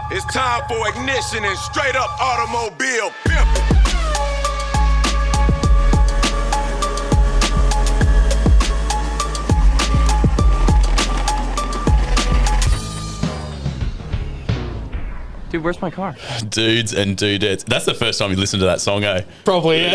It's time for ignition and straight up automobile pimping. Dude, where's my car? Dudes and dudettes. That's the first time you listen to that song, eh? Probably, yeah.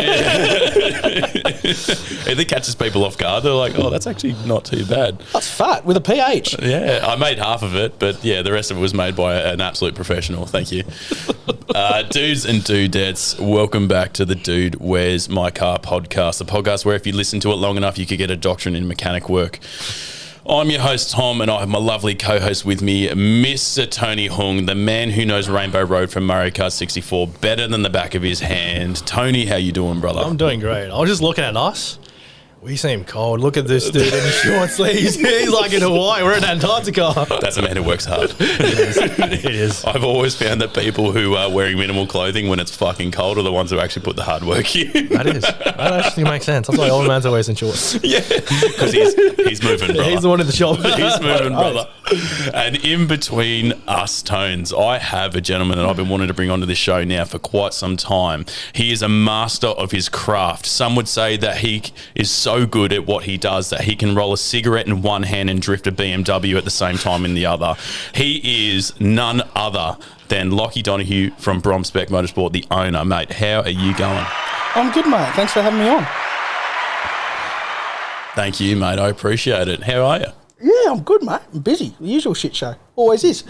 It catches people off guard. They're like, oh, that's actually not too bad. That's fat with a PH. Yeah, I made half of it, but yeah, the rest of it was made by an absolute professional. Thank you. Dudes and dudettes, welcome back to the Dude Where's My Car podcast, the podcast where if you listen to it long enough, you could get a doctorate in mechanic work. I'm your host, Tom, and I have my lovely co-host with me, Mr. Tony Hung, the man who knows Rainbow Road from Mario Kart 64 better than the back of his hand. Tony, how you doing, brother? I'm doing great. I was just looking at us. We seem cold. Look at this dude in his short sleeves. He's like in Hawaii. We're in Antarctica. That's a man who works hard. It is. I've always found that people who are wearing minimal clothing when it's fucking cold are the ones who actually put the hard work in. That actually makes sense. That's why old man's always in shorts. Yeah, because he's moving, brother. He's the one in the shop. He's moving, brother. And in between us tones, I have a gentleman that I've been wanting to bring onto this show now for quite some time. He is a master of his craft. Some would say that he is so good at what he does that he can roll a cigarette in one hand and drift a BMW at the same time in the other. He is none other than Lachlan Donoghue from Bromspec Motorsport, the owner. Mate, how are you going? I'm good, mate. Thanks for having me on. Thank you, mate. I appreciate it. How are you? Yeah, I'm good, mate. I'm busy. The usual shit show. Always is.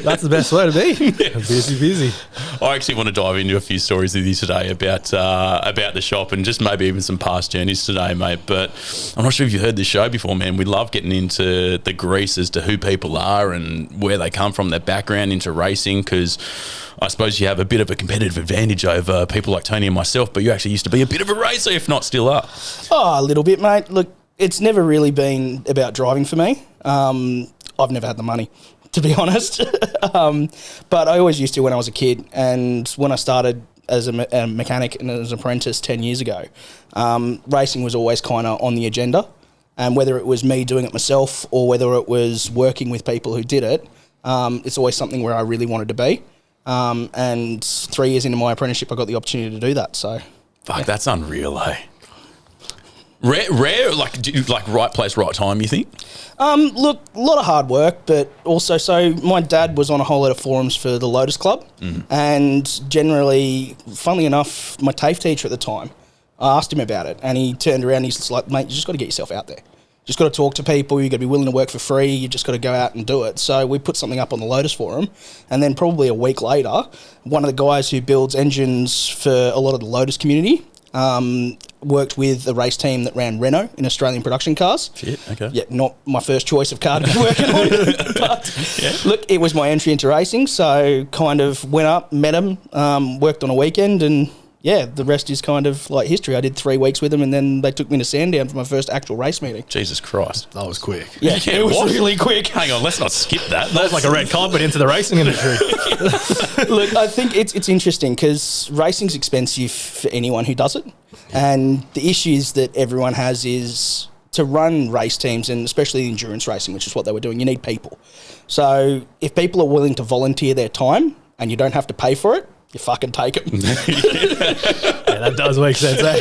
That's the best way to be. Busy. I actually want to dive into a few stories with you today about the shop and just maybe even some past journeys today, mate. But I'm not sure if you've heard this show before, man. We love getting into the grease as to who people are and where they come from, their background into racing, because I suppose you have a bit of a competitive advantage over people like Tony and myself, but you actually used to be a bit of a racer, if not still are. Oh, a little bit, mate. Look, it's never really been about driving for me. I've never had the money, to be honest. But I always used to when I was a kid. And when I started as a mechanic and as an apprentice 10 years ago, racing was always kind of on the agenda. And whether it was me doing it myself or whether it was working with people who did it, it's always something where I really wanted to be. And 3 years into my apprenticeship, I got the opportunity to do that. So, fuck, yeah. That's unreal, eh? Rare, like right place, right time, you think? Look, a lot of hard work, but also, so my dad was on a whole lot of forums for the Lotus Club, and generally, funnily enough, my TAFE teacher at the time, I asked him about it, and he turned around and he's like, mate, you just got to get yourself out there. You just got to talk to people, you got to be willing to work for free, you just got to go out and do it. So we put something up on the Lotus forum, and then probably a week later, one of the guys who builds engines for a lot of the Lotus community, worked with a race team that ran Renault in Australian production cars. Shit, okay. Yeah, not my first choice of car to be working on. But yeah. Look, it was my entry into racing, so kind of went up, met him, worked on a weekend, and yeah, the rest is kind of like history. I did 3 weeks with them, and then they took me to Sandown for my first actual race meeting. Jesus Christ. That was quick. Yeah, it was really quick. Hang on, let's not skip that. That was like a red carpet into the racing industry. Look, I think it's interesting because racing's expensive for anyone who does it. And the issues that everyone has is to run race teams, and especially endurance racing, which is what they were doing, you need people. So if people are willing to volunteer their time and you don't have to pay for it, you fucking take them. Yeah, that does make sense, eh?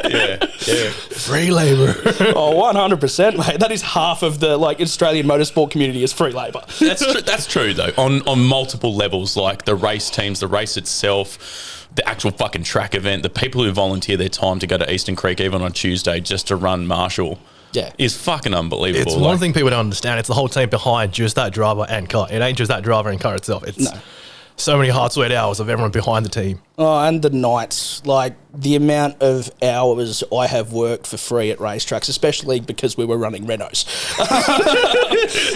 Yeah. Free labour. Oh, 100%, mate. That is half of the Australian motorsport community is free labour. That's true, though, on multiple levels, like the race teams, the race itself, the actual fucking track event, the people who volunteer their time to go to Eastern Creek even on Tuesday just to run Marshall. Yeah, is fucking unbelievable. It's one thing people don't understand. It's the whole team behind just that driver and car. It ain't just that driver and car itself. It's so many hard sweat hours of everyone behind the team. Oh, and the nights, like the amount of hours I have worked for free at racetracks, especially because we were running Renaults.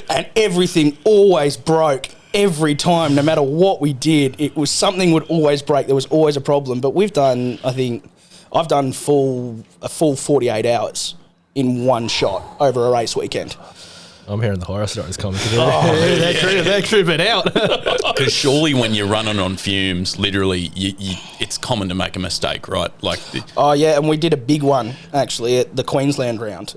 And everything always broke every time, no matter what we did. It was something would always break. There was always a problem. But we've done, I think, I've done a full 48 hours in one shot over a race weekend. I'm hearing the horror stories coming together. They're trooping out. Because surely when you're running on fumes, literally, it's common to make a mistake, right? Oh, yeah, and we did a big one, actually, at the Queensland round.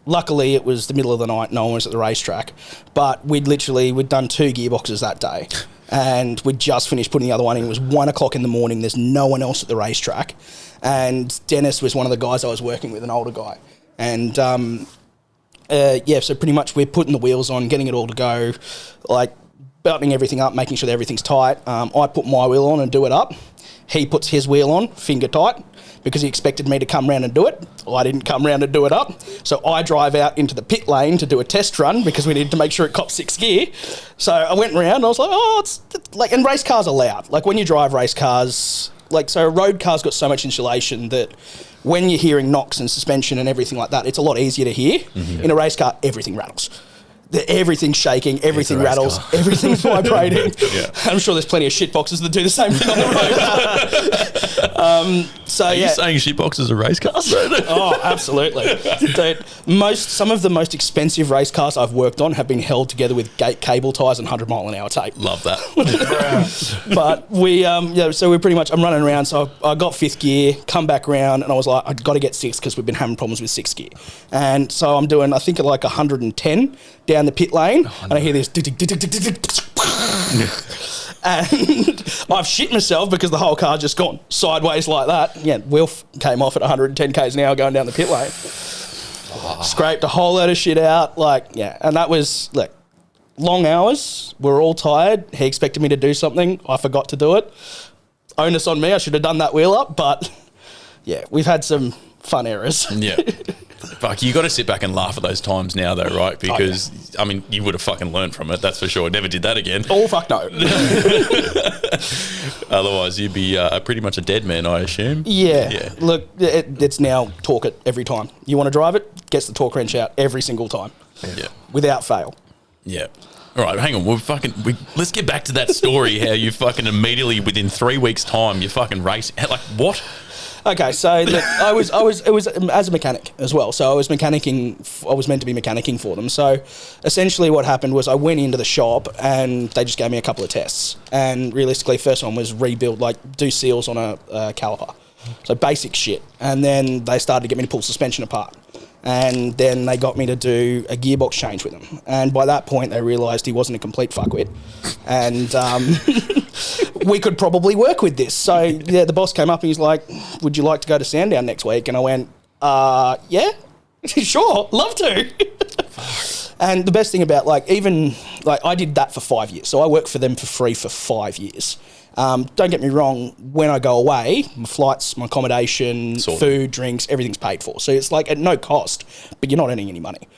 luckily it was the middle of the night, no one was at the racetrack, but we'd done 2 gearboxes that day. And we'd just finished putting the other one in. It was 1 o'clock in the morning. There's no one else at the racetrack. And Dennis was one of the guys I was working with, an older guy. And, so pretty much we're putting the wheels on, getting it all to go, like buttoning everything up, making sure that everything's tight. I put my wheel on and do it up. He puts his wheel on, finger tight, because he expected me to come round and do it. I didn't come round and do it up. So I drive out into the pit lane to do a test run because we needed to make sure it copped 6th gear. So I went round and I was like, it's like, and race cars are loud. Like when you drive race cars, like, so a road car's got so much insulation that when you're hearing knocks and suspension and everything like that, it's a lot easier to hear. In a race car, everything rattles. Everything's shaking, everything rattles, everything's vibrating. I'm sure there's plenty of shit boxes that do the same thing on the road. Are you saying shit boxes are race cars? Oh, absolutely. Dude, some of the most expensive race cars I've worked on have been held together with gate cable ties and 100-mile-an-hour tape. Love that. But so we're pretty much, I'm running around, so I got 5th gear, come back round, and I was like, I've got to get 6th because we've been having problems with 6th gear. And so I'm doing, I think, like 110 down the pit lane, and I hear this and I've shit myself because the whole car just gone sideways like that. Yeah, wheel came off at 110 k's an hour going down the pit lane. Scraped a whole load of shit out, and that was long hours. We were all tired. He expected me to do something. I forgot to do it. Onus on me. I should have done that wheel up, but yeah, we've had some fun errors. Yeah. Fuck, you got to sit back and laugh at those times now, though, right? Because, I mean, you would have fucking learned from it, that's for sure. Never did that again. Oh, fuck no. Otherwise, you'd be pretty much a dead man, I assume. Yeah. Look, it's now torque it every time. You want to drive it, gets the torque wrench out every single time. Yeah. Without fail. Yeah. All right, hang on. Let's get back to that story, how you fucking immediately, within 3 weeks' time, you fucking race. Like, what? Okay, so look, it was as a mechanic as well. So I was meant to be mechanicking for them. So essentially what happened was I went into the shop and they just gave me a couple of tests. And realistically, first one was rebuild, do seals on a caliper. So basic shit. And then they started to get me to pull suspension apart. And then they got me to do a gearbox change with him. And by that point, they realised he wasn't a complete fuckwit. And we could probably work with this. So, yeah, the boss came up and he's like, would you like to go to Sandown next week? And I went, yeah, sure, love to. And the best thing about, I did that for 5 years. So I worked for them for free for 5 years. Don't get me wrong, when I go away, my flights, my accommodation, food, drinks, everything's paid for. So it's at no cost, but you're not earning any money.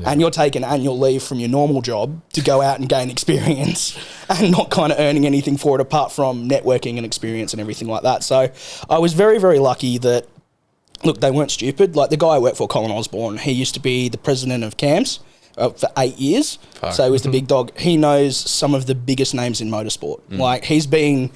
And you're taking annual leave from your normal job to go out and gain experience and not kind of earning anything for it apart from networking and experience and everything like that. So I was very, very lucky that, look, they weren't stupid. The guy I worked for, Colin Osborne, he used to be the president of CAMS for 8 years. So he was the big dog. He knows some of the biggest names in motorsport. He's been,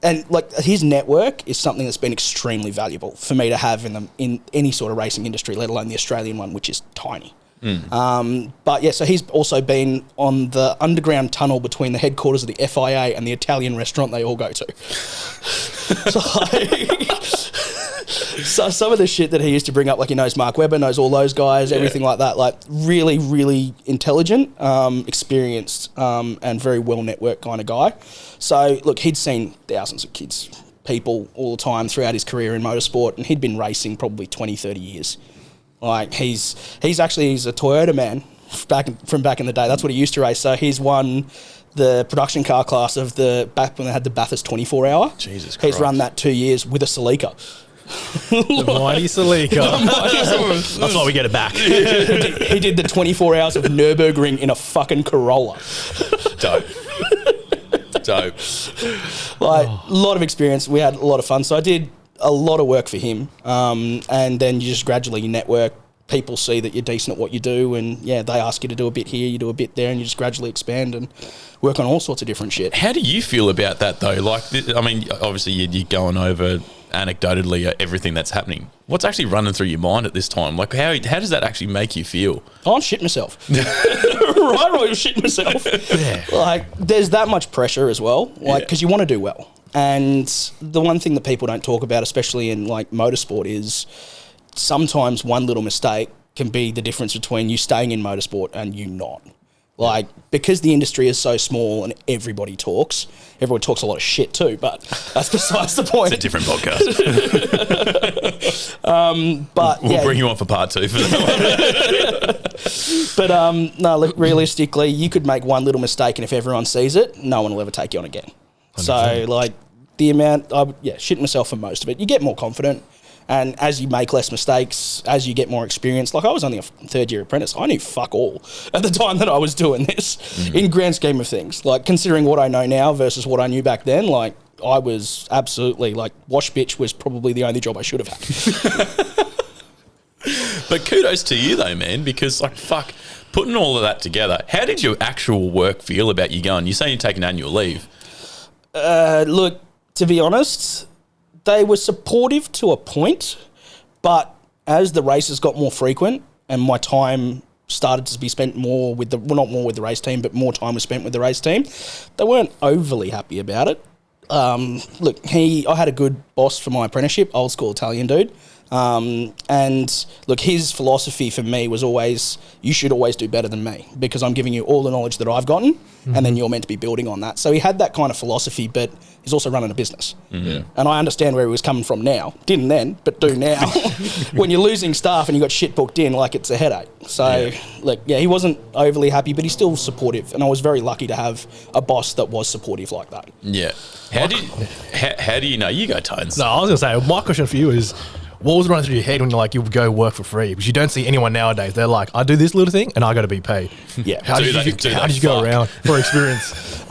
and his network is something that's been extremely valuable for me to have in any sort of racing industry, let alone the Australian one, which is tiny. But yeah, so he's also been on the underground tunnel between the headquarters of the FIA and the Italian restaurant they all go to. So some of the shit that he used to bring up, he knows Mark Webber, knows all those guys, everything like that, really, really intelligent, experienced, and very well-networked kind of guy. So, look, he'd seen thousands of people all the time throughout his career in motorsport, and he'd been racing probably 20, 30 years. He's a Toyota man from back in the day. That's what he used to race. So he's won the production car class of back when they had the Bathurst 24-hour. Jesus Christ. He's run that 2 years with a Celica. The mighty Celica. That's why we get it back. He did the 24 hours of Nürburgring in a fucking Corolla. Dope. A lot of experience. We had a lot of fun. So I did a lot of work for him. And then you just gradually network. People see that you're decent at what you do, and they ask you to do a bit here, you do a bit there, and you just gradually expand and work on all sorts of different shit. How do you feel about that, though? Obviously you're going over anecdotally everything that's happening. What's actually running through your mind at this time? How does that actually make you feel? I'm shitting myself. Right, I'm shitting myself. Yeah. There's that much pressure as well, because you want to do well. And the one thing that people don't talk about, especially in motorsport, is sometimes one little mistake can be the difference between you staying in motorsport and you not. Like, because the industry is so small and everybody talks a lot of shit too, but that's besides the point. It's a different podcast. But we'll bring you on for part 2 for that one. But no, look, realistically, you could make one little mistake, and if everyone sees it, no one will ever take you on again. 100%. So, like, the amount, shit myself for most of it. You get more confident. And as you make less mistakes, as you get more experience, like I was only a third-year apprentice. I knew fuck all at the time that I was doing this in grand scheme of things. Like, considering what I know now versus what I knew back then, like, I was absolutely, like, wash bitch was probably the only job I should have had. But kudos to you, though, man, because, like, fuck, putting all of that together, how did your actual work feel about you going? You're saying you're taking annual leave. Look, to be honest, they were supportive to a point, but as the races got more frequent and my time started to be spent more with not more with the race team, but more time was spent with the race team, they weren't overly happy about it. Look, I had a good boss for my apprenticeship, old school Italian dude. And look, his philosophy for me was always, you should always do better than me because I'm giving you all the knowledge that I've gotten and then you're meant to be building on that. So he had that kind of philosophy, but he's also running a business. And I understand where he was coming from now. Didn't then, but do now. When you're losing staff and you got shit booked in, like, it's a headache. So, he wasn't overly happy, but he's still supportive. And I was very lucky to have a boss that was supportive like that. Yeah. How do you know? You go, Tones. No, I was going to say, my question for you is, what was running through your head when you're like, you would go work for free? Because you don't see anyone nowadays. They're like, I do this little thing and I got to be paid. Yeah. How did you go around for experience?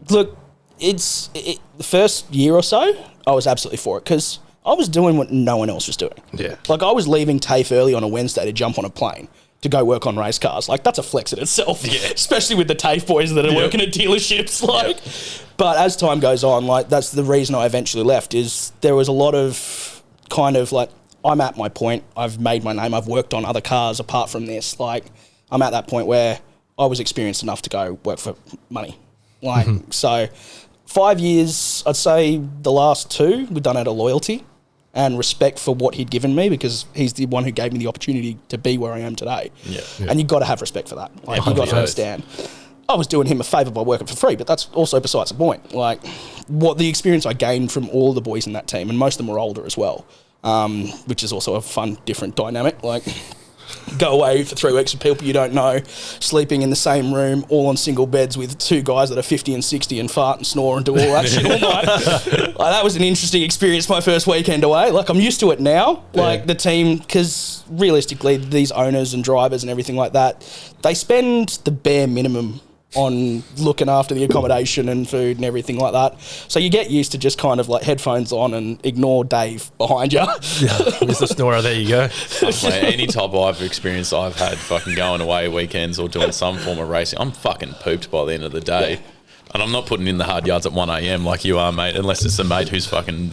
Look, the first year or so, I was absolutely for it because I was doing what no one else was doing. Yeah. Like, I was leaving TAFE early on a Wednesday to jump on a plane to go work on race cars. Like, that's a flex in itself, especially with the TAFE boys that are working at dealerships. Like, but as time goes on, like, that's the reason I eventually left, is there was a lot of kind of like, I'm at my point, I've made my name, I've worked on other cars apart from this. Like, I'm at that point where I was experienced enough to go work for money. Like, so 5 years, I'd say the last 2 were done out of loyalty and respect for what he'd given me, because he's the one who gave me the opportunity to be where I am today. And you've got to have respect for that. Like, you've got to understand. I was doing him a favour by working for free, but that's also besides the point. Like, what the experience I gained from all the boys in that team, and most of them were older as well, which is also a fun, different dynamic. Like, go away for 3 weeks with people you don't know, sleeping in the same room, all on single beds with 2 guys that are 50 and 60 and fart and snore and do all that shit all night. Like, that was an interesting experience my first weekend away. Like, I'm used to it now. Like, the team, because realistically, these owners and drivers and everything like that, they spend the bare minimum on looking after the accommodation and food and everything like that. So you get used to just kind of like headphones on and ignore Dave behind you. Mr. Snorer, there you go. Mate, any type of experience I've had fucking going away weekends or doing some form of racing, I'm fucking pooped by the end of the day. And I'm not putting in the hard yards at 1 a.m. like you are, mate, unless it's a mate who's fucking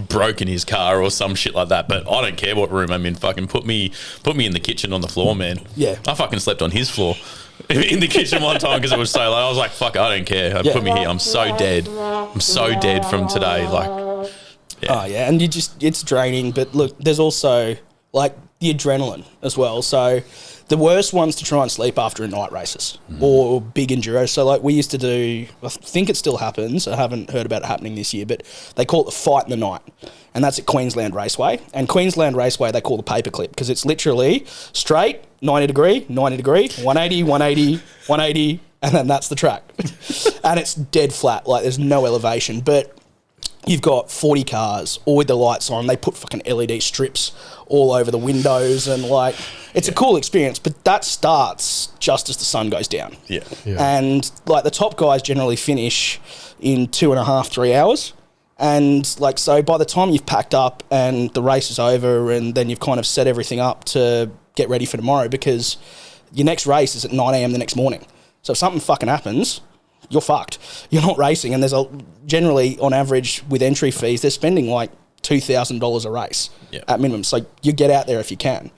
broken his car or some shit like that. But I don't care what room I'm in. Fucking put me in the kitchen on the floor, man. Yeah. I fucking slept on his floor in the kitchen one time because it was so late. I was like, fuck, I don't care. Put me here. I'm so dead. I'm so dead from today. Like, Oh, yeah. And it's draining. But look, there's also like the adrenaline as well. So the worst ones to try and sleep after are night races or big enduros. So like we used to do, I think it still happens. I haven't heard about it happening this year, but they call it the fight in the night. And that's at Queensland Raceway. And Queensland Raceway, they call the paperclip because it's literally straight, 90 degree, 180, 180, 180, and then that's the track. And it's dead flat, like there's no elevation. But you've got 40 cars, all with the lights on. They put fucking LED strips all over the windows and like, it's a cool experience, but that starts just as the sun goes down. Yeah. And like the top guys generally finish in 2.5, 3 hours. And like, so by the time you've packed up and the race is over and then you've kind of set everything up to get ready for tomorrow, because your next race is at 9 a.m. the next morning. So if something fucking happens, you're fucked. You're not racing. And there's generally on average with entry fees, they're spending like $2,000 a race at minimum. So you get out there if you can.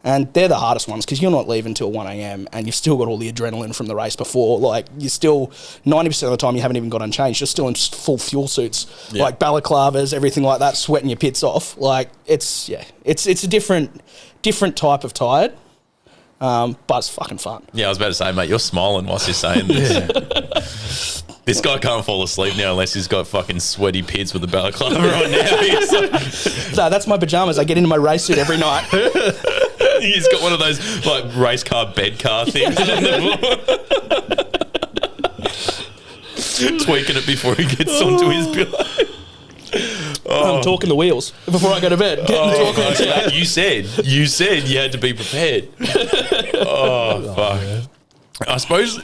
And they're the hardest ones because you're not leaving till 1 a.m. and you've still got all the adrenaline from the race before. Like, you're still, 90% of the time, you haven't even got unchanged. You're still in full fuel suits, like balaclavas, everything like that, sweating your pits off. Like, it's a different type of tired, but it's fucking fun. Yeah, I was about to say, mate, you're smiling whilst you're saying this. This guy can't fall asleep now unless he's got fucking sweaty pits with a balaclava on now. No, that's my pajamas. I get into my race suit every night. He's got one of those like race car bed car things on the floor. Tweaking it before he gets onto his pillow. I'm talking the wheels before I go to bed. You said you had to be prepared. Oh, fuck. I suppose,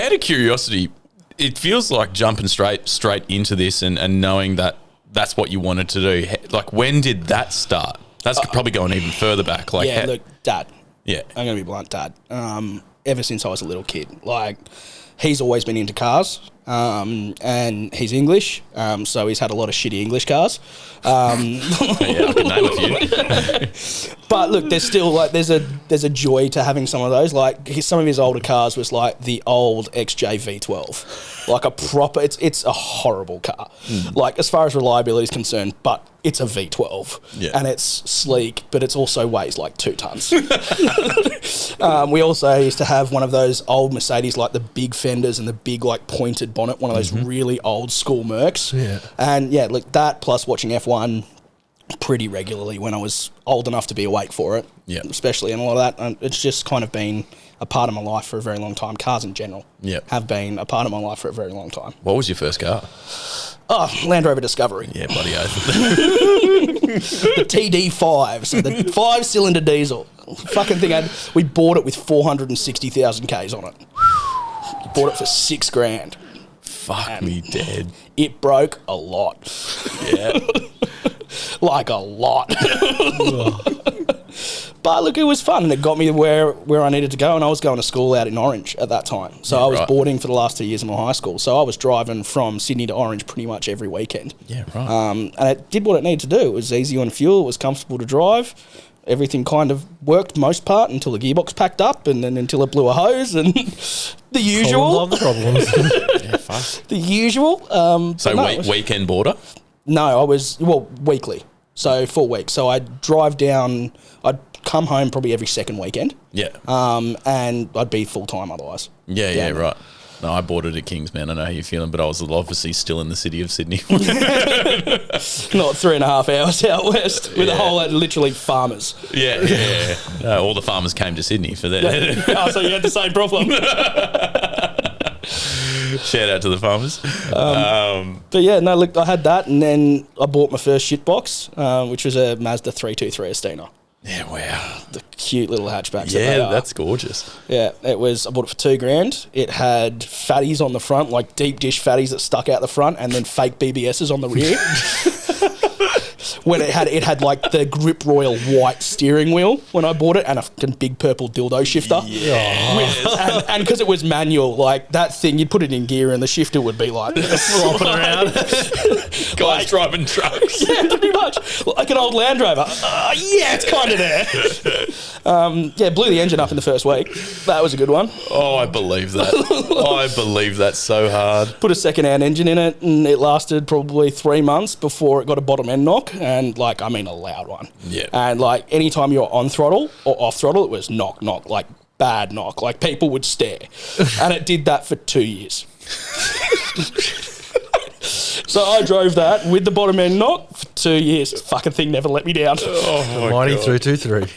out of curiosity, it feels like jumping straight into this and knowing that that's what you wanted to do. Like, when did that start? That's probably going even further back. Like, yeah, look, Dad. Yeah. I'm going to be blunt, Dad. Ever since I was a little kid. Like, he's always been into cars, and he's English, so he's had a lot of shitty English cars. Yeah, I can name a few. But look, there's still like there's a joy to having some of those. Like, some of his older cars was like the old XJ V12, like a proper. It's a horrible car, like as far as reliability is concerned, but it's a V12, and it's sleek, but it's also weighs like 2 tons. We also used to have one of those old Mercedes, like the big fenders and the big like pointed bonnet, one of those really old school Mercs. Yeah, and yeah, look, that plus watching F1 pretty regularly when I was old enough to be awake for it, especially, and a lot of that. It's just kind of been a part of my life for a very long time. Cars in general have been a part of my life for a very long time. What was your first car? Oh, Land Rover Discovery. Yeah, bloody oath. The TD5, so the 5-cylinder diesel. Fucking thing, we bought it with 460,000 Ks on it. Bought it for $6,000. Fuck me dead. It broke a lot. Yeah. Like a lot. But look, it was fun, and it got me where I needed to go, and I was going to school out in Orange at that time. So I was boarding for the last 2 years of my high school. So I was driving from Sydney to Orange pretty much every weekend. Yeah, right. And it did what it needed to do. It was easy on fuel, it was comfortable to drive. Everything kind of worked most part until the gearbox packed up, and then until it blew a hose, and the usual. Love the problems. Yeah, fuck. The usual. So weekend boarder? No, I was, weekly. So full week. So I'd drive down, I'd come home probably every second weekend. Yeah. And I'd be full-time otherwise. Yeah, right. No, I boarded at Kings, man. I know how you're feeling, but I was obviously still in the city of Sydney. Not 3.5 hours out west with a whole lot of literally farmers. Yeah. No, all the farmers came to Sydney for that. Oh, so you had the same problem. Shout out to the farmers. But yeah, no, look, I had that, and then I bought my first shitbox, which was a Mazda 323 Estina. Yeah, wow. The cute little hatchbacks. Yeah, that's gorgeous. Yeah, I bought it for $2,000. It had fatties on the front, like deep dish fatties that stuck out the front, and then fake BBSs on the rear. When it had like the Grip Royal white steering wheel when I bought it, and a fucking big purple dildo shifter. Yeah. And because it was manual, like that thing, you'd put it in gear and the shifter would be like flopping around. Guys driving trucks. Yeah, pretty much. Like an old Land Rover. Yeah, it's kind of there. Blew the engine up in the first week. That was a good one. Oh, I believe that. I believe that so hard. Put a second-hand engine in it, and it lasted probably 3 months before it got a bottom end knock, and like, I mean, a loud one. Yeah. And like, anytime you're on throttle or off throttle, it was knock, like bad knock. Like, people would stare. And it did that for 2 years. So I drove that with the bottom end knock for 2 years. Fucking thing never let me down. Oh, my Mighty God. 323.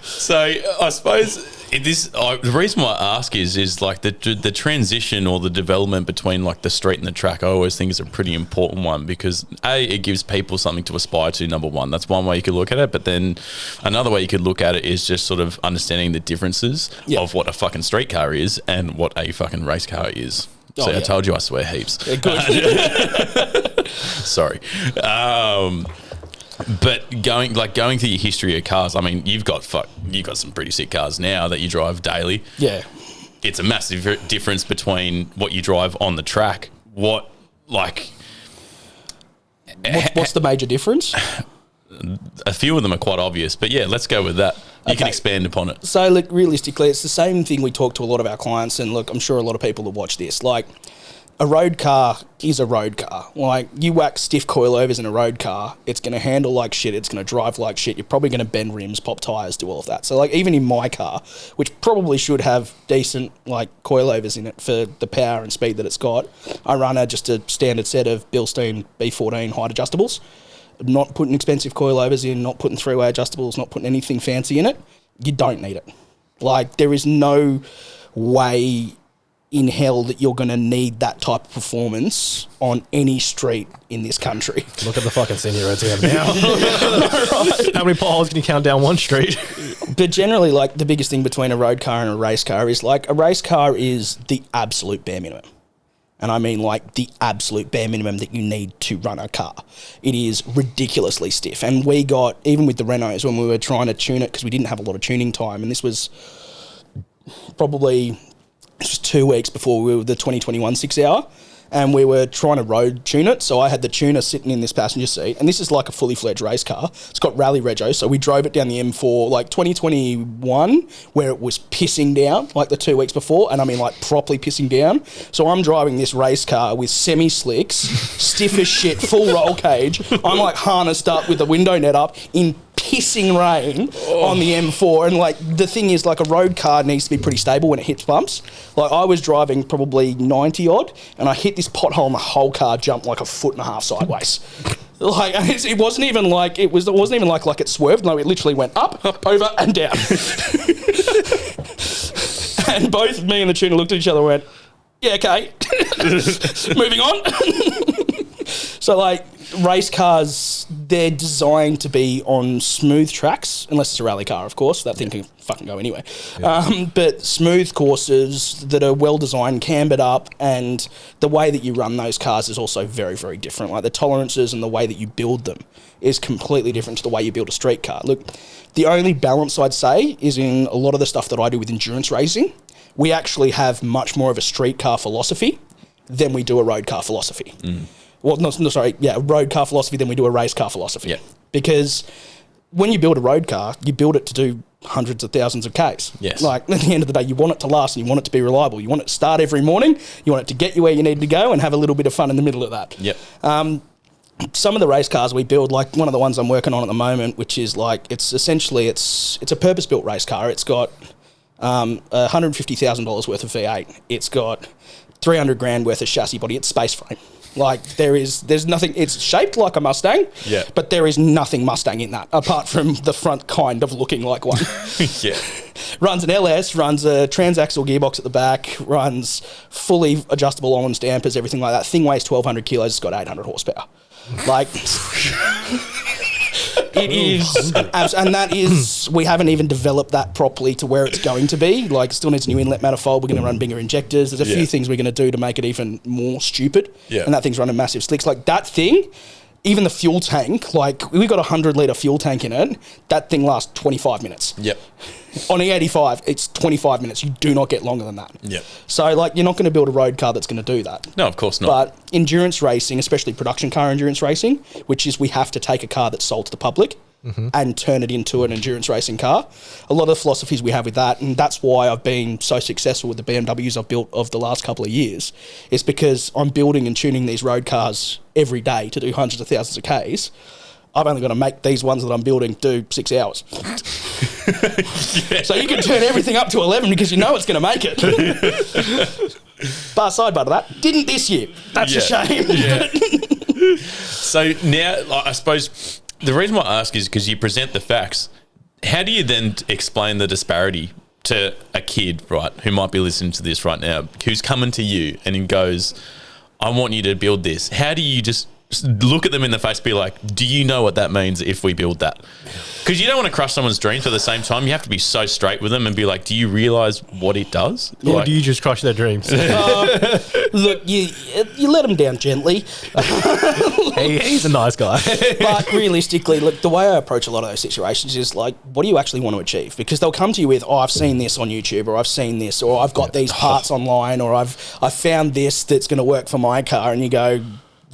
So I suppose the reason why I ask is like the transition or the development between like the street and the track. I always think is a pretty important one because it gives people something to aspire to. Number one, that's one way you could look at it. But then another way you could look at it is just sort of understanding the differences of what a fucking street car is and what a fucking race car is. So I told you I swear heaps. Yeah, good. Sorry. But going through your history of cars, I mean, you've got some pretty sick cars now that you drive daily. Yeah. It's a massive difference between what you drive on the track. What's the major difference? a few of them are quite obvious. But yeah, let's go with that. You can expand upon it. So, look, realistically, it's the same thing we talk to a lot of our clients, and look, I'm sure a lot of people will watch this. Like, a road car is a road car. Like, you whack stiff coilovers in a road car, it's going to handle like shit, it's going to drive like shit, you're probably going to bend rims, pop tyres, do all of that. So, like, even in my car, which probably should have decent, like, coilovers in it for the power and speed that it's got, I run just a standard set of Bilstein B14 height adjustables. Not putting expensive coilovers in, not putting three-way adjustables, not putting anything fancy in it. You don't need it. Like, there is no way in hell that you're going to need that type of performance on any street in this country. Look at the fucking senior roads we have now. Right. How many potholes can you count down one street? But generally, like, the biggest thing between a road car and a race car is, like, a race car is the absolute bare minimum. And I mean, like, the absolute bare minimum that you need to run a car. It is ridiculously stiff. And we got, even with the Renaults, when we were trying to tune it, because we didn't have a lot of tuning time, and this was probably just 2 weeks before we were the 2021 6-hour, and we were trying to road tune it. So I had the tuner sitting in this passenger seat, and this is like a fully fledged race car. It's got rally rego, so we drove it down the M4 like 2021, where it was pissing down like the 2 weeks before, and I mean like properly pissing down. So I'm driving this race car with semi-slicks, stiff as shit, full roll cage. I'm like harnessed up with the window net up in pissing rain on the M4, and like the thing is, like, a road car needs to be pretty stable when it hits bumps. Like, I was driving probably 90 odd, and I hit this pothole and the whole car jumped like 1.5 foot sideways. Like, and it wasn't even like it wasn't even like it swerved. No, it literally went up, over, and down. And both me and the tuner looked at each other and went, "Yeah, okay." Moving on. So, like, race cars, they're designed to be on smooth tracks, unless it's a rally car, of course. That thing can fucking go anywhere. Yeah. But smooth courses that are well designed, cambered up, and the way that you run those cars is also very, very different. Like, the tolerances and the way that you build them is completely different to the way you build a street car. Look, the only balance I'd say is in a lot of the stuff that I do with endurance racing, we actually have much more of a street car philosophy than we do a road car philosophy. Well, road car philosophy than we do a race car philosophy. Yeah. Because when you build a road car, you build it to do hundreds of thousands of Ks. Yes. Like, at the end of the day, you want it to last and you want it to be reliable. You want it to start every morning. You want it to get you where you need to go and have a little bit of fun in the middle of that. Yep. Some of the race cars we build, like one of the ones I'm working on at the moment, which is like, it's essentially, it's a purpose-built race car. It's got $150,000 worth of V8. It's got 300 grand worth of chassis body. It's space frame. Like, there's nothing. It's shaped like a Mustang, but there is nothing Mustang in that, apart from the front kind of looking like one. Yeah. Runs an LS, runs a transaxle gearbox at the back, runs fully adjustable Ollins dampers, everything like that. Thing weighs 1,200 kilos. It's got 800 horsepower. Like, it is, and that is, we haven't even developed that properly to where it's going to be. Like, it still needs a new inlet manifold. We're going to run bigger injectors. There's a few things we're going to do to make it even more stupid. Yeah. And that thing's running massive slicks. Like, that thing, even the fuel tank, like, we've got a 100-litre fuel tank in it. That thing lasts 25 minutes. Yep. On E85, it's 25 minutes. You do not get longer than that. Yep. So, like, you're not going to build a road car that's going to do that. No, of course not. But endurance racing, especially production car endurance racing, which is we have to take a car that's sold to the public and turn it into an endurance racing car. A lot of the philosophies we have with that, and that's why I've been so successful with the BMWs I've built of the last couple of years, is because I'm building and tuning these road cars every day to do hundreds of thousands of Ks. I've only got to make these ones that I'm building do 6 hours. So you can turn everything up to 11 because you know it's going to make it. But sidebar to that, didn't this year. That's a shame. Yeah. So now, I suppose the reason why I ask is because you present the facts. How do you then explain the disparity to a kid, right, who might be listening to this right now, who's coming to you and he goes, I want you to build this. How do you just look at them in the face and be like, do you know what that means if we build that? Because you don't want to crush someone's dreams, but at the same time, you have to be so straight with them and be like, do you realise what it does? Or do you just crush their dreams? Look, you let them down gently. He's a nice guy. But realistically, look, the way I approach a lot of those situations is like, what do you actually want to achieve? Because they'll come to you with, oh, I've seen this on YouTube, or I've seen this, or I've got these parts online, or I've found this that's going to work for my car, and you go,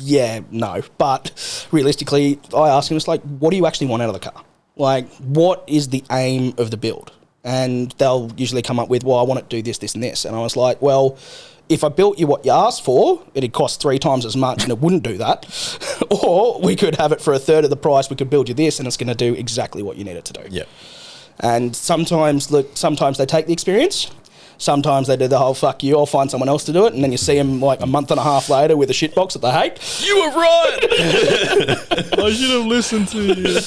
yeah, no. But realistically, I asked him, it's like, what do you actually want out of the car? Like, what is the aim of the build? And they'll usually come up with, well, I want to do this, this, and this. And I was like, well, if I built you what you asked for, it'd cost 3 times as much and it wouldn't do that. Or we could have it for a third of the price. We could build you this and it's going to do exactly what you need it to do. Yeah. And sometimes they take the experience. Sometimes they do the whole, fuck you, I'll find someone else to do it. And then you see them like a month and a half later with a shitbox that they hate. You were right. I should have listened to you.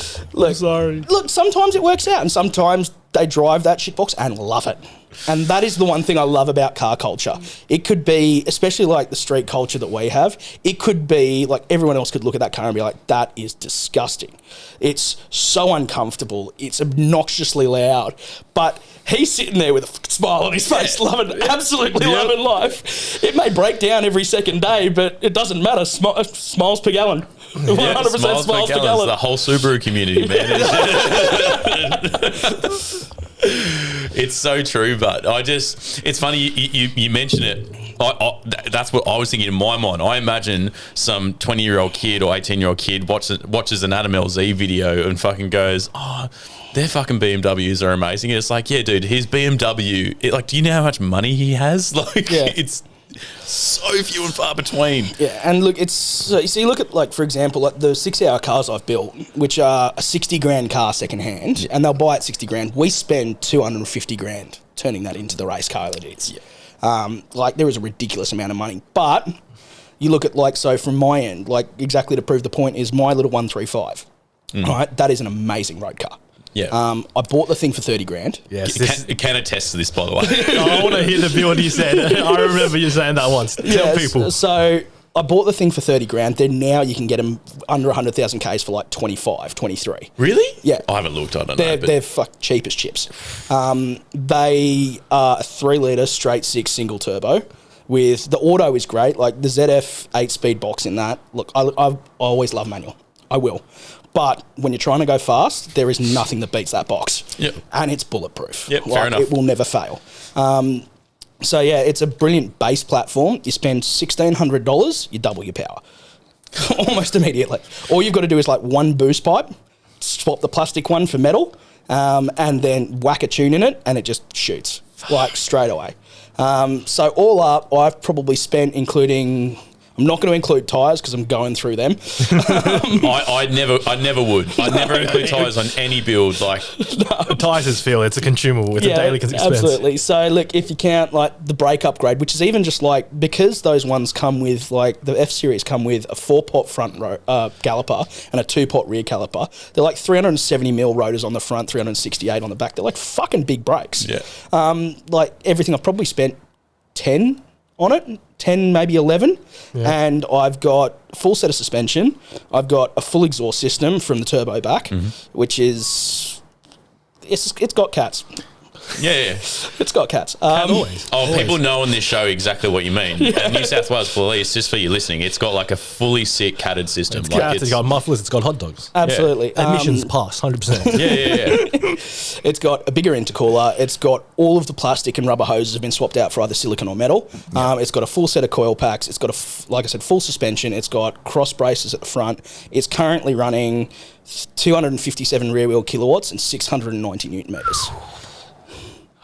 I'm sorry. Look, sometimes it works out and sometimes they drive that shitbox and love it. And that is the one thing I love about car culture. It could be, especially like the street culture that we have, it could be like everyone else could look at that car and be like, that is disgusting. It's so uncomfortable. It's obnoxiously loud. But he's sitting there with a smile on his face, absolutely loving life. It may break down every second day, but it doesn't matter. Smiles per gallon. 100% smiles per gallon. The whole Subaru community, man. It's so true, but it's funny you mention it. That's what I was thinking in my mind. I imagine some 20-year-old kid or 18-year-old kid watches an Adam LZ video and fucking goes, oh, their fucking BMWs are amazing. And it's like, yeah, dude, his BMW, do you know how much money he has? It's so few and far between. Yeah, and look, so you look at, like, for example, like the 6-hour cars I've built, which are a 60 grand car secondhand, and they'll buy it 60 grand. We spend 250 grand turning that into the race car that it is. Yeah. There is a ridiculous amount of money. But you look at, like, so from my end, like, exactly to prove the point is my little 135. Right? That is an amazing road car. Yeah. I bought the thing for 30 grand. Yes. Can attest to this, by the way. I want to hear the build you said. I remember you saying that once. Tell people. So I bought the thing for 30 grand. Then now you can get them under 100,000 Ks for like 25, 23. Really? Yeah. I haven't looked, I don't know. They're cheap as chips. They are a 3-litre straight 6 single turbo. With the auto is great. Like the ZF 8-speed box in that. Look, I always love manual. I will. But when you're trying to go fast, there is nothing that beats that box. Yep. And it's bulletproof. Yep, fair enough. It will never fail. So, yeah, it's a brilliant base platform. You spend $1,600, you double your power. Almost immediately. All you've got to do is, like, one boost pipe, swap the plastic one for metal, and then whack a tune in it, and it just shoots, like, straight away. So, all up, I've probably spent, including... I'm not going to include tyres because I'm going through them. I never would. I'd never include tyres on any build. Tyres is feel. It's a consumable. It's a daily expense. Absolutely. So, look, if you count like the brake upgrade, which is even just like, because those ones come with, like the F-Series come with a 4-pot front caliper and a 2-pot rear caliper. They're like 370mm rotors on the front, 368 on the back. They're like fucking big brakes. Yeah. Like everything, I've probably spent 10 on it, 10, maybe 11. Yeah. And I've got a full set of suspension. I've got a full exhaust system from the turbo back, which is, it's got cats. Yeah. It's got cats. Always. People know on this show exactly what you mean. And New South Wales Police, just for you listening, it's got like a fully sick catted system. It's cats, it's got mufflers, it's got hot dogs. Absolutely. Yeah. Emissions pass, 100%. Yeah. It's got a bigger intercooler. It's got all of the plastic and rubber hoses have been swapped out for either silicon or metal. It's got a full set of coil packs. It's got, like I said, full suspension. It's got cross braces at the front. It's currently running 257 rear wheel kilowatts and 690 newton meters.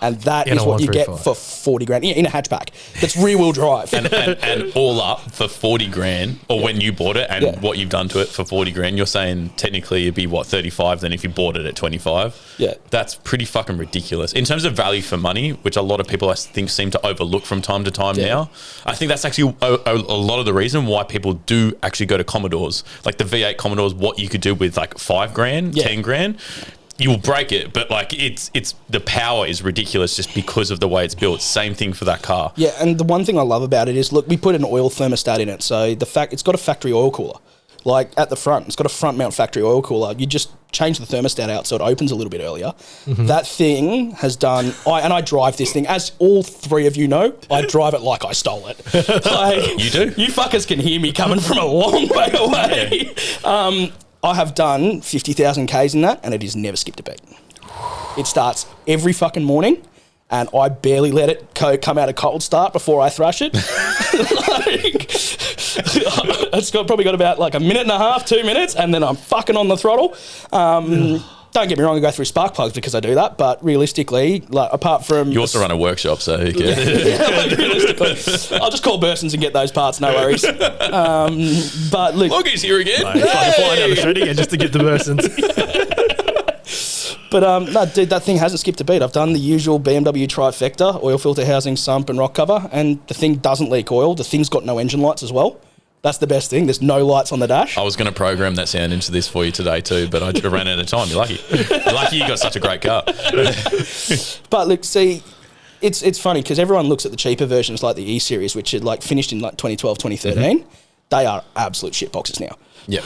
And that is what you get for 40 grand in a hatchback. That's rear wheel drive. and all up for 40 grand, or when you bought it and what you've done to it for 40 grand, you're saying technically it'd be 35 then if you bought it at 25. Yeah. That's pretty fucking ridiculous. In terms of value for money, which a lot of people I think seem to overlook from time to time now, I think that's actually a lot of the reason why people do actually go to Commodores. Like the V8 Commodores, what you could do with like 5 grand, 10 grand. You'll break it, but like it's the power is ridiculous just because of the way it's built. Same thing for that car. Yeah, and the one thing I love about it is, look, we put an oil thermostat in it, so it's got a factory oil cooler. Like at the front, it's got a front mount factory oil cooler. You just change the thermostat out so it opens a little bit earlier. That thing has done. I drive this thing, as all 3 of you know. I drive it like I stole it. Like, you do? You fuckers can hear me coming from a long way away. I have done 50,000 Ks in that, and it has never skipped a beat. It starts every fucking morning, and I barely let it come out of cold start before I thrash it. It's probably got about like a minute and a half, 2 minutes, and then I'm fucking on the throttle. Don't get me wrong, I go through spark plugs because I do that, but realistically, like apart from... You also run a workshop, so who cares? realistically, I'll just call Bursons and get those parts, no worries. But look... Loggie's here again. Like, trying to fly down the shreddy again just to get the Bursons. But no, dude, that thing hasn't skipped a beat. I've done the usual BMW trifecta, oil filter housing, sump and rock cover, and the thing doesn't leak oil. The thing's got no engine lights as well. That's the best thing. There's no lights on the dash. I was going to program that sound into this for you today too, but I ran out of time. You're lucky. You're lucky you got such a great car. But look, see, it's funny because everyone looks at the cheaper versions like the E-Series, which are like finished in like 2012, 2013. They are absolute shitboxes now. Yep.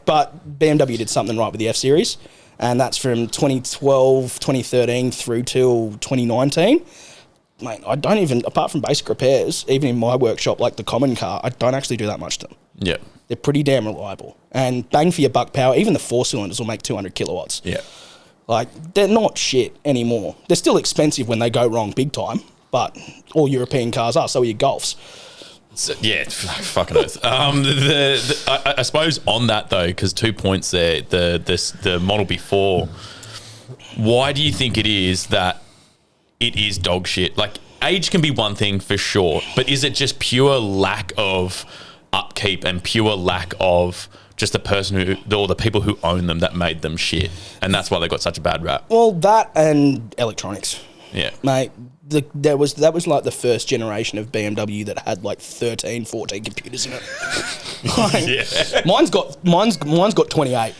But BMW did something right with the F-Series, and that's from 2012, 2013 through till 2019. Mate, I don't even, apart from basic repairs, even in my workshop, like the common car, I don't actually do that much to them. Yeah. They're pretty damn reliable. And bang for your buck power, even the 4-cylinders will make 200 kilowatts. Yeah. Like, they're not shit anymore. They're still expensive when they go wrong big time, but all European cars are, so are your Golfs. So, yeah, fucking oath. I suppose on that though, because 2 points there, the model before, why do you think it is that it is dog shit? Like, age can be one thing for sure, but is it just pure lack of upkeep and pure lack of just the person or the people who own them that made them shit, and that's why they got such a bad rap? Well, that and electronics. Yeah. Mate, that was like the first generation of BMW that had like 13, 14 computers in it. Like, mine's got 28,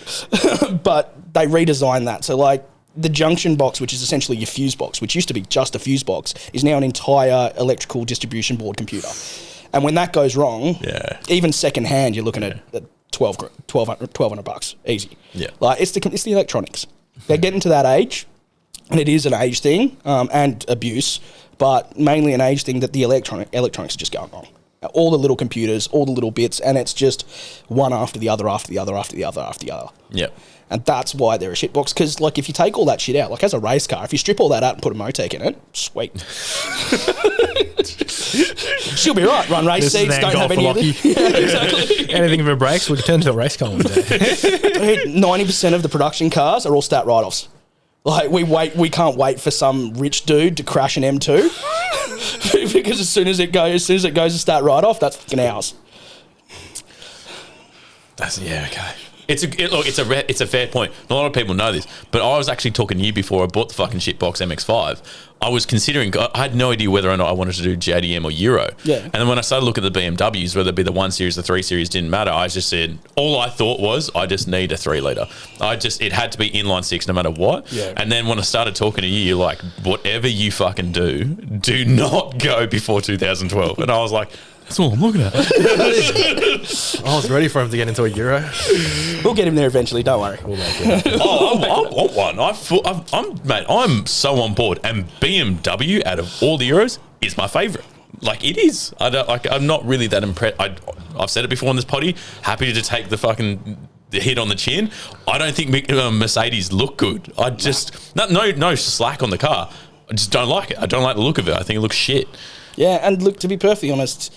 but they redesigned that. So like the junction box, which is essentially your fuse box, which used to be just a fuse box, is now an entire electrical distribution board computer. And when that goes wrong, even second hand, you're looking at $1,200 easy. Yeah. Like it's the electronics. They're getting to that age, and it is an age thing and abuse, but mainly an age thing that the electronics are just going wrong. All the little computers, all the little bits, and it's just one after the other, after the other, after the other, after the other. Yeah. And that's why they're a shitbox. Because, like, if you take all that shit out, like as a race car, if you strip all that out and put a Motec in it, sweet. She'll be right. Run race seats, don't have any of it. Yeah, exactly. Anything for brakes, we could turn to a race car one day. 90% of the production cars are all stat write-offs. Like, we can't wait for some rich dude to crash an M2 because as soon as it goes to stat write-off, that's fucking ours. Okay. It's a fair point. A lot of people know this, but I was actually talking to you before I bought the fucking shitbox MX-5. I was considering, I had no idea whether or not I wanted to do JDM or Euro. Yeah. And then when I started looking at the BMWs, whether it be the 1 Series, the 3 Series, didn't matter. I just said, all I thought was, I just need a 3 litre. It had to be inline 6 no matter what. Yeah. And then when I started talking to you, you're like, whatever you fucking do not go before 2012. And I was like, that's all I'm looking at. I was ready for him to get into a Euro. We'll get him there eventually, don't worry. I want one. I'm so on board. And BMW, out of all the Euros, is my favourite. Like, it is. I'm not really that impressed. I've said it before on this potty. Happy to take the hit on the chin. I don't think Mercedes look good. I just no slack on the car. I just don't like it. I don't like the look of it. I think it looks shit. Yeah, and look, to be perfectly honest,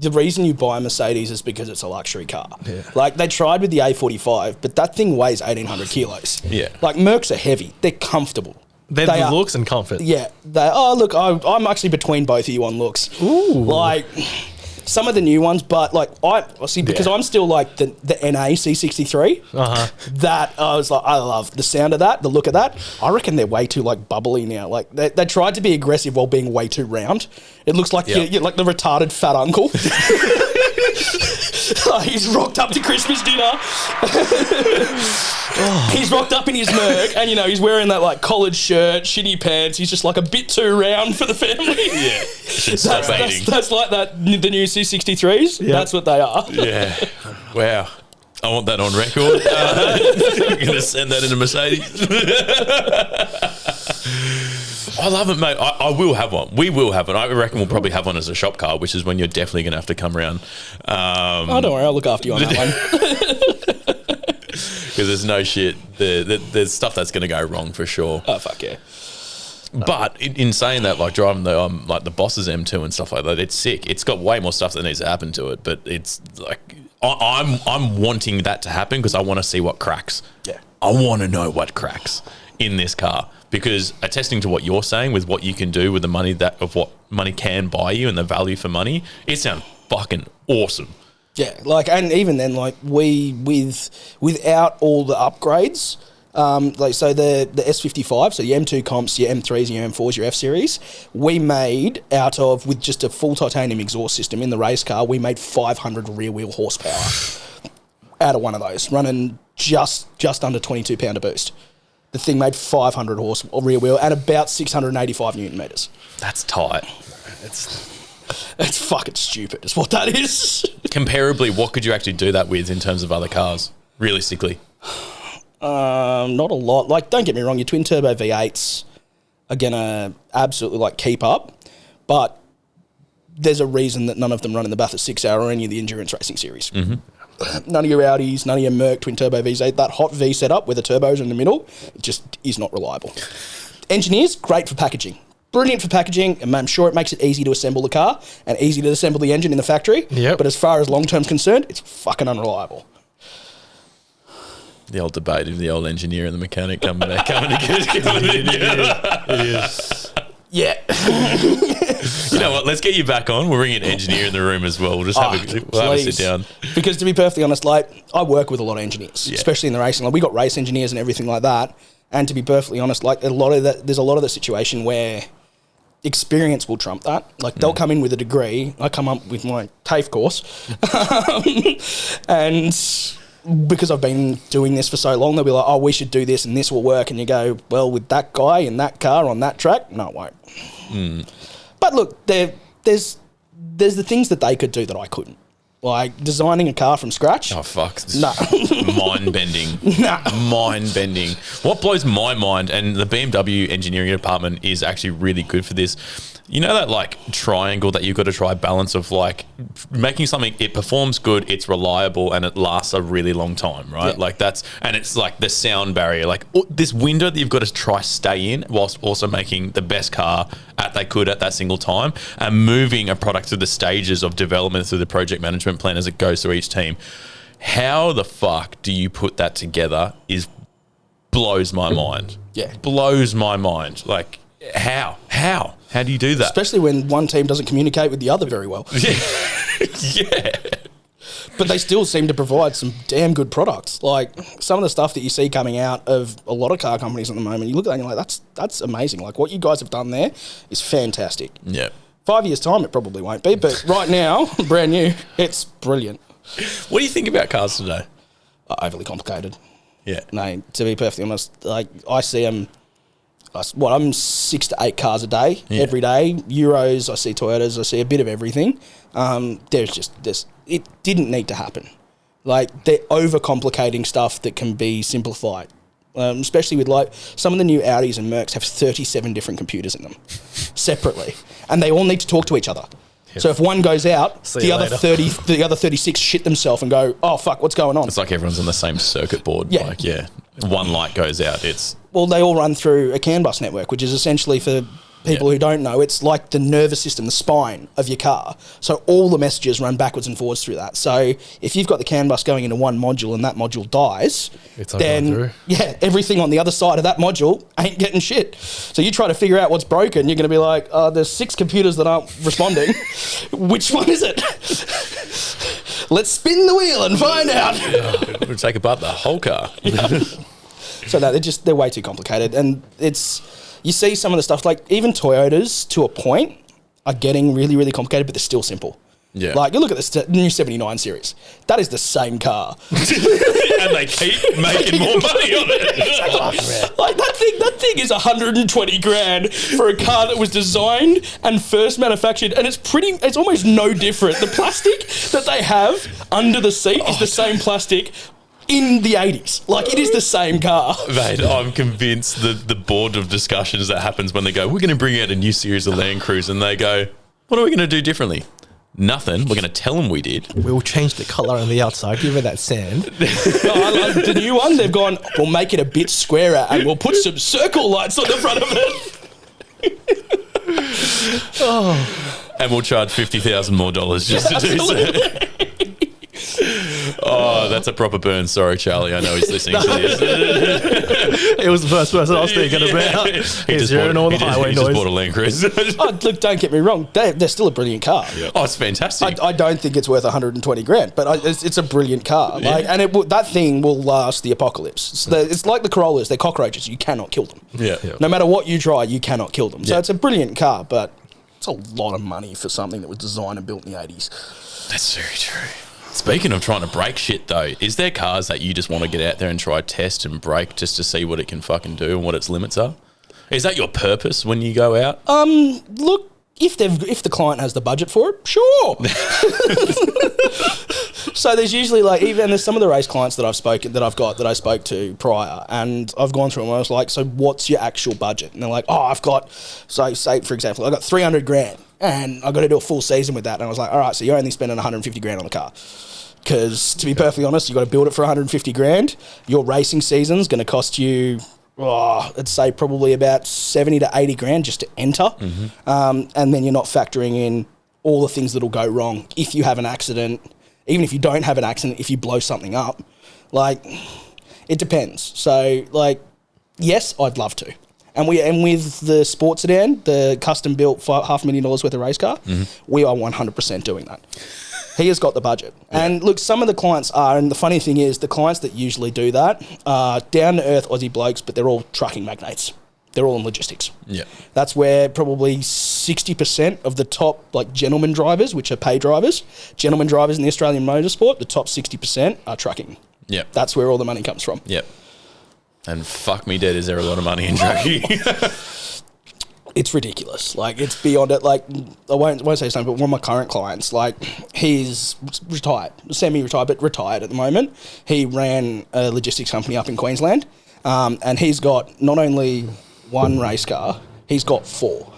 the reason you buy a Mercedes is because it's a luxury car. Yeah. Like, they tried with the A45, but that thing weighs 1,800 kilos. Yeah. Like, Mercs are heavy. They're comfortable. They're the looks and comfort. Yeah. Look, I'm actually between both of you on looks. Ooh. Like, some of the new ones, but, like, because I'm still, like, the NA C63. Uh-huh. That, I was like, I love the sound of that, the look of that. I reckon they're way too, like, bubbly now. Like, they tried to be aggressive while being way too round. It looks like you're like the retarded fat uncle. He's rocked up to Christmas dinner. He's rocked up in his Merc, and he's wearing that like collared shirt, shitty pants. He's just like a bit too round for the family. Yeah, that's like that. The new C63s. Yep. That's what they are. Yeah. Wow. I want that on record. I'm going to send that into Mercedes. I love it, mate. I will have one. We will have one. I reckon we'll probably have one as a shop car, which is when you're definitely going to have to come around. Don't worry. I'll look after you on that one. Because there's no shit. There's stuff that's going to go wrong for sure. Oh, fuck yeah. But in saying that, like driving the like the Boss's M2 and stuff like that, it's sick. It's got way more stuff that needs to happen to it, but it's like I'm wanting that to happen because I want to see what cracks. Yeah. I want to know what cracks in this car, because attesting to what you're saying with what you can do with the money of what money can buy you and the value for money, it sounds fucking awesome. Yeah, like, and even then, like, without all the upgrades, like, so the S55, so your M2 comps, your M3s, your M4s, your F series, we made out of, with just a full titanium exhaust system in the race car, we made 500 rear wheel horsepower out of one of those, running just under 22 pound of boost. The thing made 500 horse rear wheel and about 685 newton meters. That's tight. It's fucking stupid, is what that is. Comparably, what could you actually do that with in terms of other cars, realistically? Not a lot. Like, don't get me wrong, your twin turbo V8s are gonna absolutely like keep up, but there's a reason that none of them run in the Bathurst 6-hour or any of the endurance racing series. Mm-hmm. None of your Audis, none of your Merc twin turbo V8, that hot V setup where the turbos are in the middle, it just is not reliable. Engineers, great for packaging. Brilliant for packaging, and I'm sure it makes it easy to assemble the car and easy to assemble the engine in the factory. Yep. But as far as long-term concerned, it's fucking unreliable. The old debate of the old engineer and the mechanic coming together. It is. Yeah. You know what? Let's get you back on. We'll bring an engineer in the room as well. We'll just have a sit down. Because to be perfectly honest, like, I work with a lot of engineers, Yeah. especially in the racing. Like, we got race engineers and everything like that. And to be perfectly honest, like, there's a lot of the situation where experience will trump that. Like, they'll come in with a degree. I come up with my TAFE course. And because I've been doing this for so long, they'll be like, oh, we should do this and this will work. And you go, well, with that guy in that car on that track, no, it won't. But look, there's the things that they could do that I couldn't. Like designing a car from scratch. Oh, fuck. No. Mind-bending. No. Mind-bending. What blows my mind, and the BMW engineering department is actually really good for this, you know that like triangle that you've got to try balance of like making something, it performs good, it's reliable, and it lasts a really long time, right? Yeah. Like that's, and it's like the sound barrier, like this window that you've got to try stay in whilst also making the best car they could at that single time, and moving a product through the stages of development through the project management plan as it goes through each team. How the fuck do you put that together blows my mind. Yeah. Blows my mind. Like, how do you do that? Especially when one team doesn't communicate with the other very well. Yeah. But they still seem to provide some damn good products. Like some of the stuff that you see coming out of a lot of car companies at the moment, you look at that and you're like, that's amazing. Like what you guys have done there is fantastic. Yeah. 5 years' time, it probably won't be, but right now, brand new, it's brilliant. What do you think about cars today? Overly complicated. Yeah. No, to be perfectly honest, like I see them. I'm 6 to 8 cars a day, every day. Euros, I see Toyotas, I see a bit of everything. It didn't need to happen. Like, they're overcomplicating stuff that can be simplified. Especially with, like, some of the new Audis and Mercs have 37 different computers in them, separately. And they all need to talk to each other. Yep. So if one goes out, the other 36 shit themselves and go, oh, fuck, what's going on? It's like everyone's on the same circuit board. Yeah. Like, one light goes out, Well, they all run through a CAN bus network, which is essentially, for people who don't know, it's like the nervous system, the spine of your car. So all the messages run backwards and forwards through that. So if you've got the CAN bus going into one module and that module dies, then everything on the other side of that module ain't getting shit. So you try to figure out what's broken, you're going to be like, there's 6 computers that aren't responding. Which one is it? Let's spin the wheel and find out. It would take apart the whole car. So no, they're way too complicated. And you see some of the stuff, like even Toyotas to a point are getting really, really complicated, but they're still simple. Yeah. Like you look at the new 79 series, that is the same car. And they keep making more money on it. Like that thing is 120 grand for a car that was designed and first manufactured, and it's almost no different. The plastic that they have under the seat is the same plastic in the 80s. Like, it is the same car. Mate, I'm convinced the board of discussions that happens when they go, we're going to bring out a new series of Land Cruise, and they go, what are we going to do differently? Nothing. We're going to tell them we did. We'll change the colour on the outside, give it that sand. The new one, they've gone, we'll make it a bit squarer and we'll put some circle lights on the front of it. And we'll charge $50,000 more just to do so. Oh, that's a proper burn. Sorry, Charlie. I know he's listening to this. It was the first person I was thinking about. He's hearing all the highway he noise. just bought a Land Cruiser. Oh, look, don't get me wrong. They're still a brilliant car. Oh, it's fantastic. I don't think it's worth 120 grand, but it's a brilliant car. Like, and that thing will last the apocalypse. It's like the Corollas. They're cockroaches. You cannot kill them. Yeah. No matter what you try, you cannot kill them. So Yeah. it's a brilliant car, but it's a lot of money for something that was designed and built in the 80s. That's very true. Speaking of trying to break shit, though, is there cars that you just want to get out there and try test and break just to see what it can fucking do and what its limits are? Is that your purpose when you go out? Look, if the client has the budget for it, sure. So there's usually there's some of the race clients that I spoke to prior, and I've gone through them. And I was like, so what's your actual budget? And they're like, oh, I've got, so say for example, I've got 300 grand, and I've got to do a full season with that. And I was like, all right, so you're only spending 150 grand on the car. Because to be perfectly honest, you've got to build it for 150 grand. Your racing season's going to cost you, I'd say probably about 70 to 80 grand just to enter. And then you're not factoring in all the things that'll go wrong if you have an accident. Even if you don't have an accident, if you blow something up, it depends. So, yes, I'd love to. And with the sports sedan, the custom built $500,000 worth of race car, we are 100% doing that. He has got the budget. Yeah. And look, some of the clients are, and the funny thing is, the clients that usually do that are down-to-earth Aussie blokes, but they're all trucking magnates. They're all in logistics. Yeah. That's where probably 60% of the top gentleman drivers, which are pay drivers, gentleman drivers in the Australian motorsport, the top 60% are trucking. Yeah. That's where all the money comes from. Yep. And fuck me dead, is there a lot of money in trucking? It's ridiculous. It's beyond it. I won't say something, but one of my current clients, he's retired, semi-retired, but retired at the moment. He ran a logistics company up in Queensland, and he's got not only one race car, he's got four.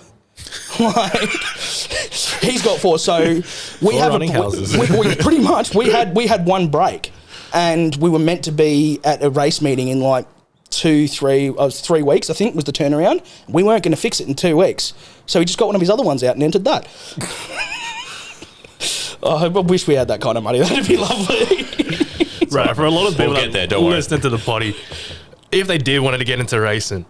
He's got four. So we have running houses. We pretty much we had one break, and we were meant to be at a race meeting in 3 weeks, I think, was the turnaround. We weren't going to fix it in 2 weeks. So he just got one of his other ones out and entered that. I wish we had that kind of money. That'd be lovely. Right, for a lot of people We'll get there, that don't worry. listen to the potty, if they did want to get into racing,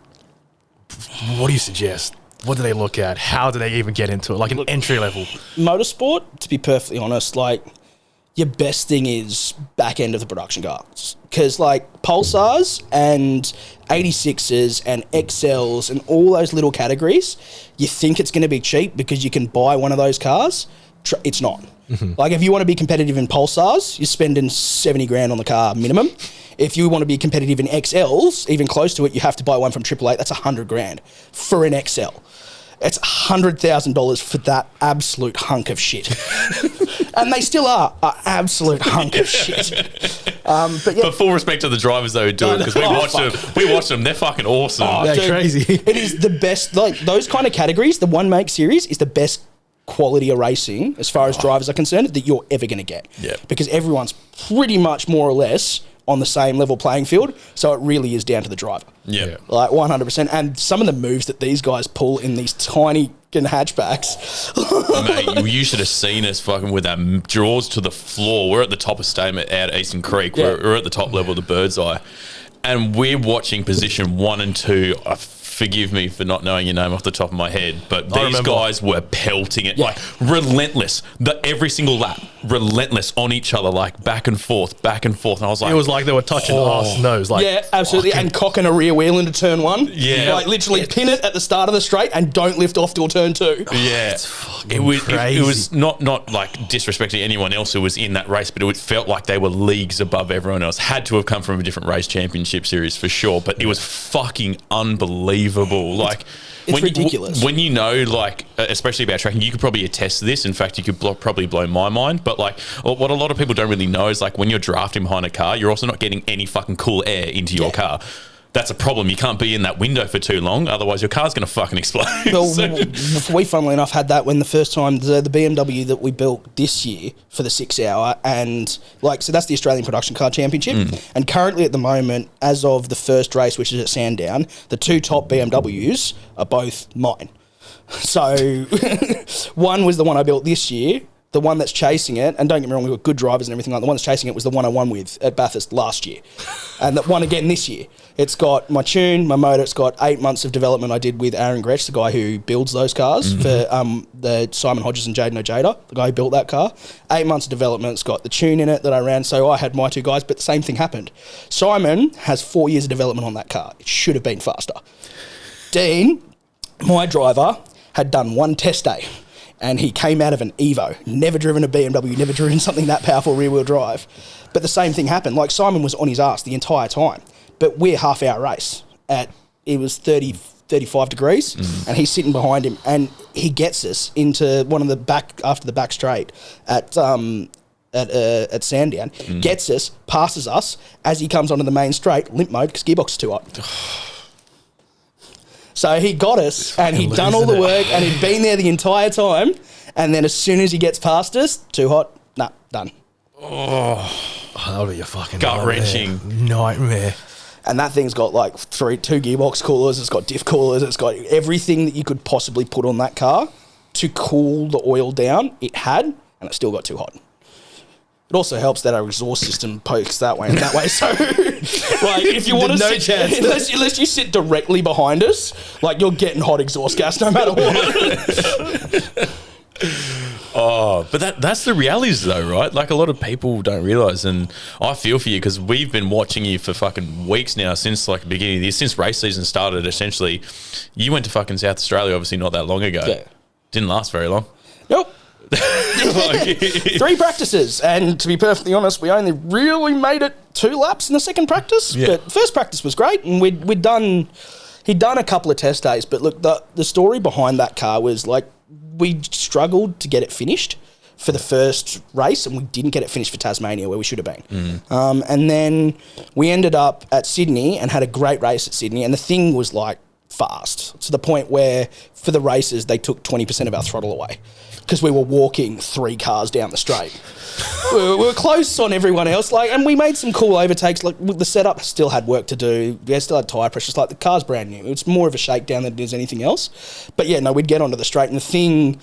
what do you suggest? What do they look at? How do they even get into it? An entry level? Motorsport, to be perfectly honest, your best thing is back end of the production cars. Because Pulsars and 86s and XLs and all those little categories, you think it's going to be cheap because you can buy one of those cars. It's not. If you want to be competitive in Pulsars, you're spending 70 grand on the car minimum. If you want to be competitive in XLs, even close to it, you have to buy one from Triple Eight. That's 100 grand for an XL. It's $100,000 for that absolute hunk of shit. And they still are an absolute hunk of shit. But full respect to the drivers, though, who do it, because we watched them. They're fucking awesome. They're crazy. It is the best, those kind of categories, the one make series is the best quality of racing as far as drivers are concerned that you're ever going to get. Yeah. Because everyone's pretty much more or less on the same level playing field, so it really is down to the driver. Yeah. 100%. And some of the moves that these guys pull in these tiny hatchbacks. Mate, you should have seen us fucking with our jaws to the floor. We're at the top of Statement out at Eastern Creek. Yeah. We're at the top level of the Bird's Eye. And we're watching position 1 and 2. Forgive me for not knowing your name off the top of my head, but these guys were pelting it, relentless. Every single lap, relentless on each other, back and forth. And I was like... It was like they were touching arse nose. Yeah, absolutely. And cocking a rear wheel into turn 1. Yeah. Literally pin it at the start of the straight and don't lift off till turn 2. Yeah. It was not disrespecting anyone else who was in that race, but it felt like they were leagues above everyone else. Had to have come from a different race championship series for sure, but it was fucking unbelievable. It's ridiculous. When especially about tracking, you could probably attest to this. In fact, you could probably blow my mind. But what a lot of people don't really know is when you're drafting behind a car, you're also not getting any fucking cool air into your car. That's a problem. You can't be in that window for too long, otherwise your car's going to fucking explode. Well, we funnily enough had that when the first time the BMW that we built this year for the 6 hour, and so that's the Australian Production Car Championship. And currently at the moment, as of the first race, which is at Sandown, the 2 top BMWs are both mine. So one was the one I built this year. The one that's chasing it, and don't get me wrong, we've got good drivers and everything like that. The one that's chasing it was the one I won with at Bathurst last year. And that one again this year. It's got my tune, my motor, it's got 8 months of development I did with Aaron Gretsch, the guy who builds those cars for the Simon Hodges and Jaden Ojeda, the guy who built that car. 8 months of development, it's got the tune in it that I ran, so I had my 2 guys, but the same thing happened. Simon has 4 years of development on that car. It should have been faster. Dean, my driver, had done 1 test day. And he came out of an Evo, never driven a BMW, never driven something that powerful rear-wheel drive. But the same thing happened. Like, Simon was on his ass the entire time. But we're half-hour race. It was 30, 35 degrees, and he's sitting behind him. And he gets us into one of the back, after the back straight at Sandown, gets us, passes us. As he comes onto the main straight, limp mode, because gearbox is too hot. So he got us, and he'd done all the work, and he'd been there the entire time. And then as soon as he gets past us, too hot, nah, done. Oh, that'll be a fucking gut-wrenching nightmare. And that thing's got like 2 gearbox coolers, it's got diff coolers, it's got everything that you could possibly put on that car to cool the oil down. It had, and it still got too hot. It also helps that our exhaust system pokes that way and that way. So, like, if you want to sit, unless you sit directly behind us, like, you're getting hot exhaust gas no matter what. Oh, but that's the realities though, right? Like, a lot of people don't realise, and I feel for you because we've been watching you for fucking weeks now, since like the beginning of the year, since race season started. Essentially, you went to fucking South Australia obviously not that long ago. Yeah. Didn't last very long. Nope. 3 practices, and to be perfectly honest, we only really made it 2 laps in the second practice. Yeah. But first practice was great, and he'd done a couple of test days. But look, the story behind that car was like, we struggled to get it finished for the first race, and we didn't get it finished for Tasmania, where we should have been. And then we ended up at Sydney and had a great race at Sydney, and the thing was like fast to the point where for the races they took 20% of our throttle away because we were walking 3 cars down the straight. we were close on everyone else, like, and we made some cool overtakes. Like, the setup still had work to do. We still had tyre pressures. Like, the car's brand new. It's more of a shakedown than it is anything else. But yeah, no, we'd get onto the straight, and the thing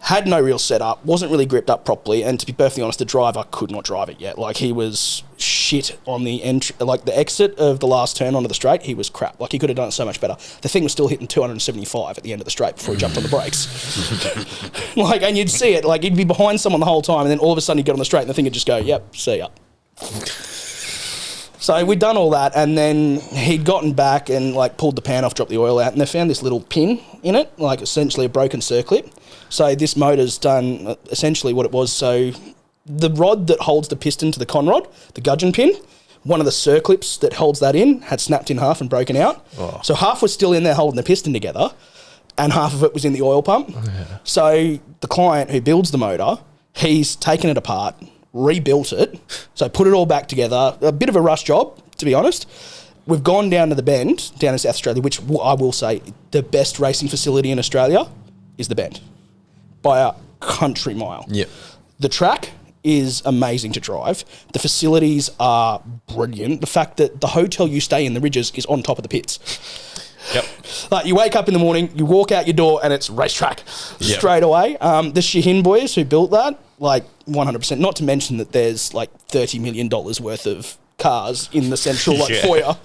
had no real setup, wasn't really gripped up properly, and to be perfectly honest, the driver could not drive it yet. Like, he was shit on the the exit of the last turn onto the straight, he was crap. Like, he could have done it so much better. The thing was still hitting 275 at the end of the straight before he jumped on the brakes. Like, and you'd see it, like, he'd be behind someone the whole time, and then all of a sudden he'd get on the straight, and the thing would just go, yep, see ya. So we'd done all that, and then he'd gotten back and like pulled the pan off, dropped the oil out, and they found this little pin in it, like essentially a broken circlip. So this motor's done essentially what it was. So the rod that holds the piston to the conrod, the gudgeon pin, one of the circlips that holds that in had snapped in half and broken out. Oh. So half was still in there holding the piston together, and half of it was in the oil pump. Oh, yeah. So the client who builds the motor, he's taken it apart, rebuilt it, so put it all back together. A bit of a rush job, to be honest. We've gone down to the Bend, down in South Australia, which I will say the best racing facility in Australia is the Bend, by a country mile. Yep. The track is amazing to drive. The facilities are brilliant. The fact that the hotel you stay in, the Ridges, is on top of the pits. Yep. Like, you wake up in the morning, you walk out your door, and it's racetrack straight away. The Shahin boys who built that, like, 100%. Not to mention that there's like $30 million worth of cars in the central foyer,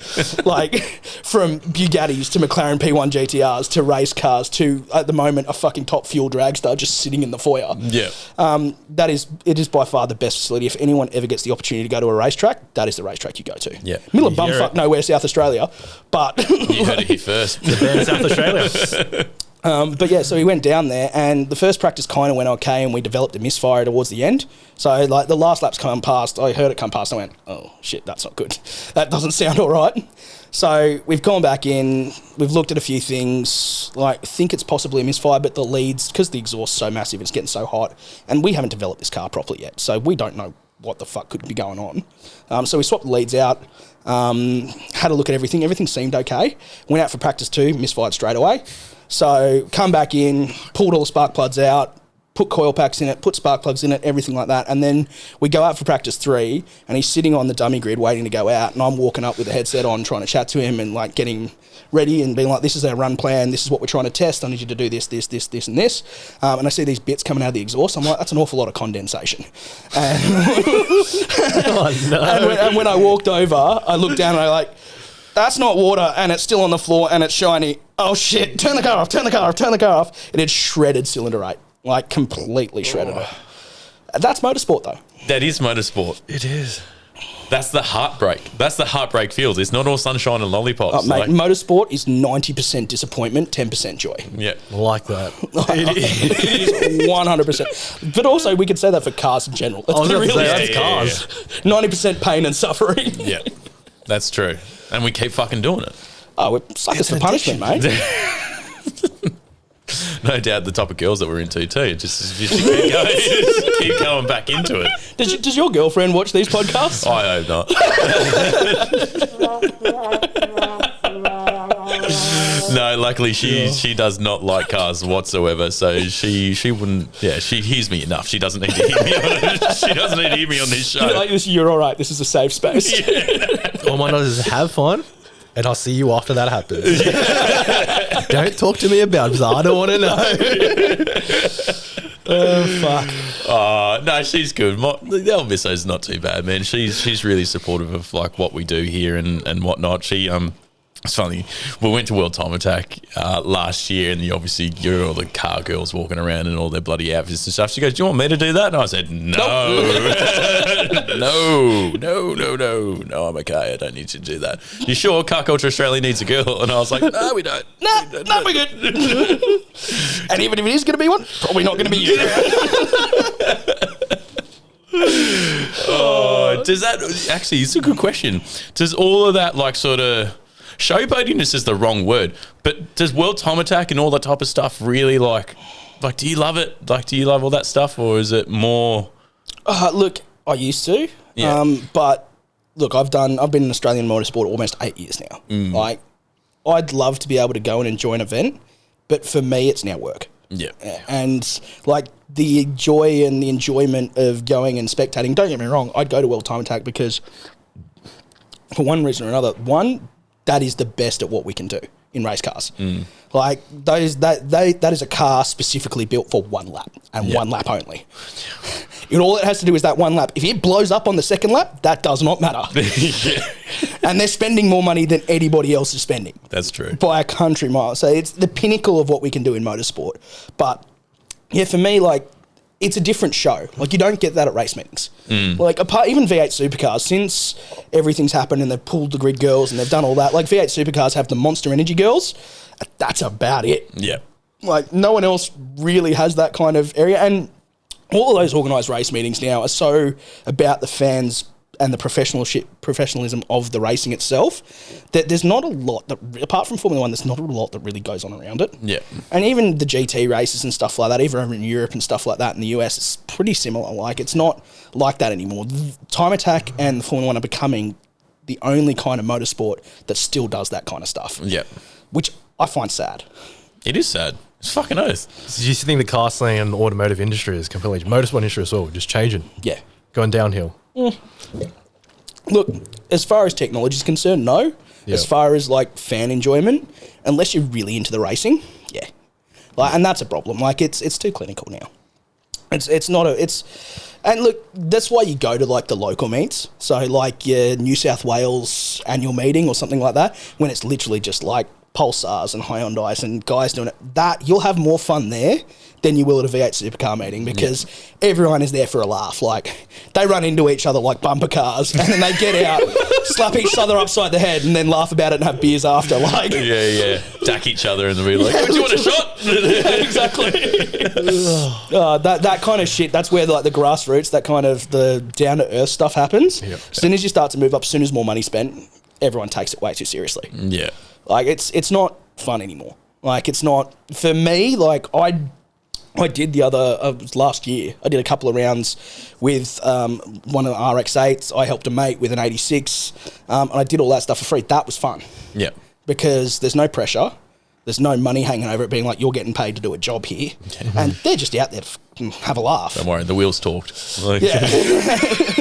like from Bugattis to McLaren P1 GTRs to race cars to, at the moment, a fucking top fuel dragster just sitting in the foyer. Yeah. It is by far the best facility. If anyone ever gets the opportunity to go to a racetrack, that is the racetrack you go to. Yeah. Middle of bumfuck nowhere, South Australia, but you heard it here first. The band South Australia. But yeah, so we went down there, and the first practice kind of went okay, and we developed a misfire towards the end. So like the last lap's come past, I heard it come past, and I went, oh shit, that's not good. That doesn't sound all right. So we've gone back in, we've looked at a few things, like think it's possibly a misfire, but the leads, because the exhaust's so massive, it's getting so hot, and we haven't developed this car properly yet, so we don't know what the fuck could be going on. So we swapped the leads out, had a look at everything. Everything seemed okay. Went out for practice 2, misfired straight away. So come back in, pulled all the spark plugs out, put coil packs in it, put spark plugs in it, everything like that. And then we go out for practice 3, and he's sitting on the dummy grid waiting to go out, and I'm walking up with the headset on, trying to chat to him and like getting ready and being like, this is our run plan, this is what we're trying to test, I need you to do this, this, this, this, and this. And I see these bits coming out of the exhaust. I'm like, that's an awful lot of condensation. And, Oh, no. and when I walked over, I looked down and I like, that's not water, and it's still on the floor and it's shiny. Oh shit, turn the car off, turn the car off, turn the car off. It had shredded cylinder 8, like completely shredded it. That's motorsport though. That is motorsport. It is. That's the heartbreak. That's the heartbreak feels. It's not all sunshine and lollipops. Mate, motorsport is 90% disappointment, 10% joy. Yeah. I like that. It is 100%. But also, we could say that for cars in general. I was It's going to say, really that's cars. 90% pain and suffering. Yeah. That's true. And we keep fucking doing it. Oh, we're suckers for punishment, mate. No doubt the type of girls that we're into too. Just keep going back into it. Does your girlfriend watch these podcasts? I hope not. No, luckily she does not like cars whatsoever. So she wouldn't. Yeah, she hears me enough. She doesn't need to hear me on it. She doesn't need to hear me on this show. You're all right. This is a safe space. All my knows is have fun, and I'll see you after that happens. Don't talk to me about it because I don't want to know. Oh, fuck. No, she's good. The old misso's not too bad, man. She's really supportive of like what we do here and whatnot. She It's funny. We went to World Time Attack last year, and obviously you're all the car girls walking around in all their bloody outfits and stuff. She goes, "Do you want me to do that?" And I said, "No, no, I'm okay. I don't need you to do that." "You sure? Car Culture Australia needs a girl?" And I was like, "No, we don't. No, we're good." And even if it is going to be one, probably not going to be you. Does that actually? It's a good question. Does all of that like sort of showboatiness is the wrong word, but does World Time Attack and all that type of stuff really like do you love it? Like, do you love all that stuff, or is it more? Look, I used to, but look, I've been in Australian motorsport almost 8 years now. Like, I'd love to be able to go and enjoy an event, but for me, it's now work. Yeah. And like the joy and the enjoyment of going and spectating, don't get me wrong, I'd go to World Time Attack because for one reason or another, that is the best at what we can do in race cars. Like that is a car specifically built for one lap and one lap only. And all it has to do is that one lap. If it blows up on the second lap, that does not matter. And they're spending more money than anybody else is spending. That's true. By a country mile. So it's the pinnacle of what we can do in motorsport. But yeah, for me, like, it's a different show. Like, you don't get that at race meetings. Like, apart, even V8 supercars, since everything's happened and they've pulled the grid girls and they've done all that, like, V8 supercars have the Monster Energy girls. That's about it. Yeah. Like, no one else really has that kind of area. And all of those organised race meetings now are so about the fans and the professionalism of the racing itself that there's not a lot that, apart from Formula 1, there's not a lot that really goes on around it. Yeah. And even the GT races and stuff like that, even over in Europe and stuff like that in the US, it's pretty similar. Like, it's not like that anymore. Time Attack and the Formula 1 are becoming the only kind of motorsport that still does that kind of stuff. Yeah. Which I find sad. It is sad. It's fucking oath. So do you think the car scene and the automotive industry is completely, motorsport industry as well, just changing, Yeah. going downhill? Look, as far as technology is concerned, no. Yeah. As far as like fan enjoyment, unless you're really into the racing, yeah. Like, and that's a problem. Like, it's too clinical now. And look, that's why you go to like the local meets. So like your New South Wales annual meeting or something like that, when it's literally just like Pulsars and Hyundais and guys doing it, that you'll have more fun there than you will at a V8 supercar meeting, because everyone is there for a laugh. Like, they run into each other like bumper cars, and then they get out, slap each other upside the head, and then laugh about it and have beers after. Like, Yeah. Dack each other and they'll be like, "Do you want a shot?" exactly. That kind of shit. That's where the grassroots, that kind of the down to earth stuff happens. Yep. As soon as you start to move up, as soon as more money spent, everyone takes it way too seriously. Yeah. Like, it's not fun anymore. Like, it's not for me. Like, I did last year. I did a couple of rounds with one of the RX-8s. I helped a mate with an 86, and I did all that stuff for free. That was fun. Yeah. Because there's no pressure. There's no money hanging over it being like, you're getting paid to do a job here. And they're just out there to have a laugh. Don't worry, the wheels talked. Like, Yeah.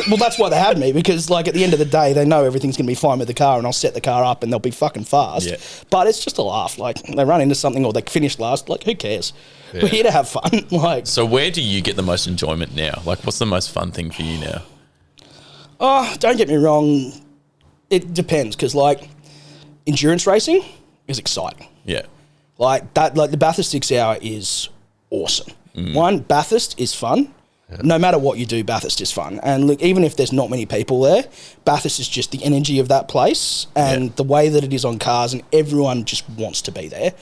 Well, that's why they have me, because like at the end of the day, they know everything's going to be fine with the car, and I'll set the car up and they'll be fucking fast. Yeah. But it's just a laugh. Like, they run into something or they finish last. Like, who cares? We're here to have fun. Like, So where do you get the most enjoyment now? Like, what's the most fun thing for you now? oh, don't get me wrong. It depends, because like endurance racing is exciting. Yeah. Like that, like the Bathurst 6 hour is awesome. One, Bathurst is fun. No matter what you do, Bathurst is fun. And look, even if there's not many people there, Bathurst is just the energy of that place and the way that it is on cars, and everyone just wants to be there.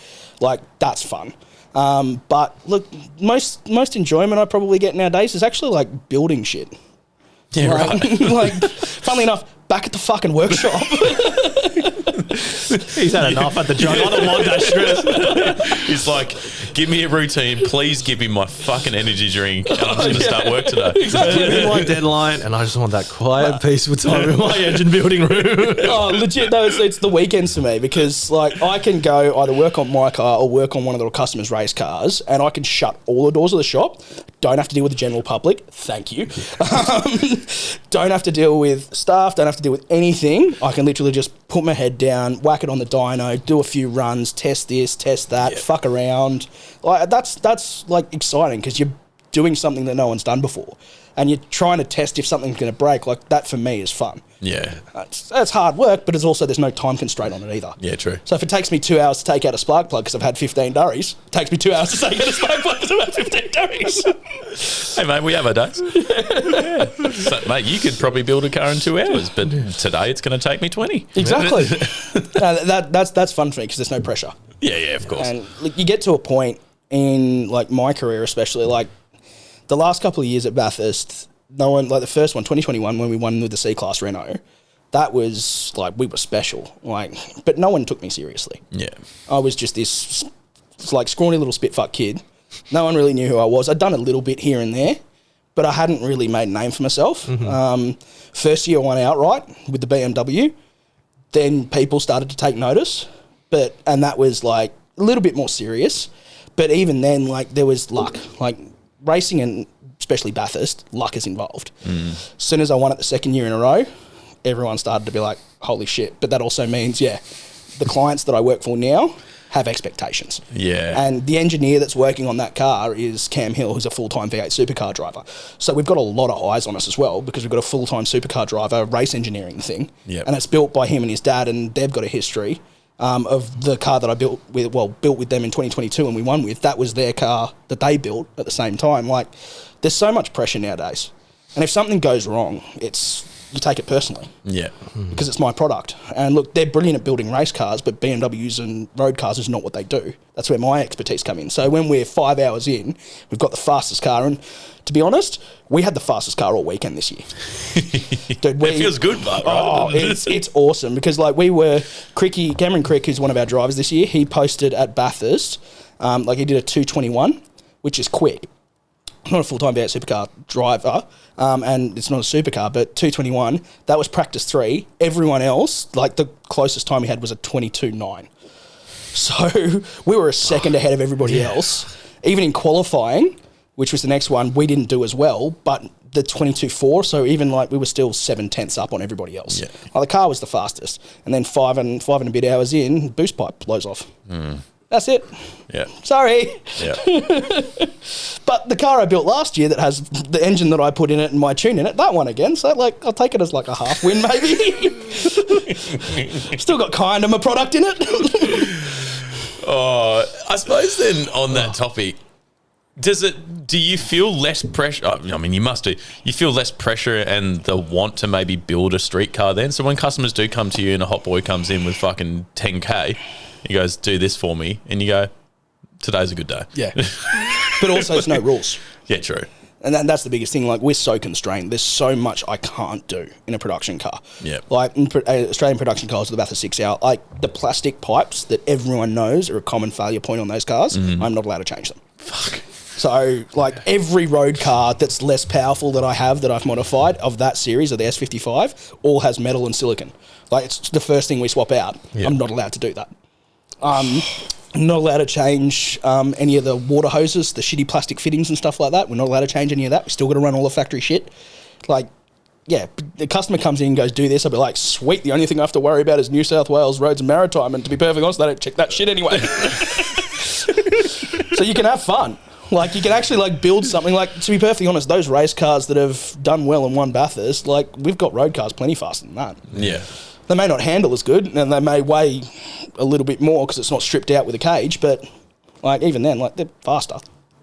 Like, that's fun. But look, most enjoyment I probably get nowadays is actually like building shit. Yeah, Like, right. like, funnily enough, back at the fucking workshop. He's had enough at the job. I don't want that stress. He's like, give me a routine. Please give me my fucking energy drink, and I'm just going to start work today. Give me my deadline, and I just want that quiet, peaceful time in my engine building room. Oh, legit, no, it's the weekends for me, because like I can go either work on my car or work on one of the customers' race cars, and I can shut all the doors of the shop. Don't have to deal with the general public. Thank you. Don't have to deal with staff. Don't have to deal with anything. I can literally just put my head down, whack it on the dyno, do a few runs, test this, test that, fuck around. Like that's like exciting, because you're doing something that no one's done before, and you're trying to test if something's going to break. Like, that for me is fun. Yeah. That's hard work, but it's also, there's no time constraint on it either. Yeah, true. So if it takes me 2 hours to take out a spark plug because I've had 15 durries, it takes me 2 hours to take out a spark plug because I've had 15 durries. Hey, mate, we have our days. Yeah. So, mate, you could probably build a car in 2 hours, but today it's going to take me 20. Exactly. That's fun for me, because there's no pressure. Yeah, of course. And like, you get to a point in like my career, especially like the last couple of years at Bathurst, no one, like the first one, 2021, when we won with the C-Class Renault, that was like, we were special. Like, but no one took me seriously. Yeah. I was just this like scrawny little spitfuck kid. No one really knew who I was. I'd done a little bit here and there, but I hadn't really made a name for myself. First year I won outright with the BMW. Then people started to take notice, and that was like a little bit more serious. But even then, like, there was luck. Like, racing, and especially Bathurst, luck is involved. As soon as I won it the second year in a row, everyone started to be like, holy shit. But that also means, the clients that I work for now have expectations. Yeah. And the engineer that's working on that car is Cam Hill, who's a full-time V8 supercar driver. So we've got a lot of eyes on us as well, because we've got a full-time supercar driver race engineering the thing. Yep. And it's built by him and his dad, and they've got a history of the car that I built with them in 2022 and we won with. That was their car that they built at the same time. Like, there's so much pressure nowadays. And if something goes wrong, you take it personally. Yeah. Because it's my product. And look, they're brilliant at building race cars, but BMWs and road cars is not what they do. That's where my expertise come in. So when we're 5 hours in, we've got the fastest car. And to be honest, we had the fastest car all weekend this year. Dude, It feels good, but it's awesome, because like Cameron Crick, who's one of our drivers this year, he posted at Bathurst, like he did a 2:21, which is quick. Not a full-time V8 supercar driver, and it's not a supercar, but 2:21, that was practice 3. Everyone else, like the closest time we had was a 22:9. So we were a second ahead of everybody else. Even in qualifying, which was the next one, we didn't do as well, but the 22.4, so even like we were still 7/10 up on everybody else. Yeah. Like, the car was the fastest. And then five and a bit hours in, boost pipe blows off. That's it. Yeah. Sorry. Yeah. But the car I built last year that has the engine that I put in it and my tune in it, that one again. So like, I'll take it as like a half win maybe. Still got kind of a product in it. Oh, I suppose then on that topic, do you feel less pressure? I mean, you must do. You feel less pressure and the want to maybe build a street car then? So when customers do come to you and a hot boy comes in with fucking 10K, he goes, do this for me. And you go, today's a good day. Yeah. But also, there's no rules. Yeah, true. And that's the biggest thing. Like, we're so constrained. There's so much I can't do in a production car. Yeah. Like, in Australian production cars with the Bathurst 6 hour, like, the plastic pipes that everyone knows are a common failure point on those cars, I'm not allowed to change them. Fuck. So, like, every road car that's less powerful that I have, that I've modified, of that series, of the S55, all has metal and silicon. Like, it's the first thing we swap out. Yeah. I'm not allowed to do that. Not allowed to change any of the water hoses, the shitty plastic fittings and stuff like that. We're not allowed to change any of that. We still got to run all the factory shit. Like, yeah, the customer comes in and goes, do this. I'll be like, sweet, the only thing I have to worry about is New South Wales Roads and Maritime. And to be perfectly honest, they don't check that shit anyway. So you can have fun. Like, you can actually, like, build something. Like, to be perfectly honest, those race cars that have done well and won Bathurst, like, we've got road cars plenty faster than that. Yeah. They may not handle as good, and they may weigh a little bit more because it's not stripped out with a cage, but, like, even then, like, they're faster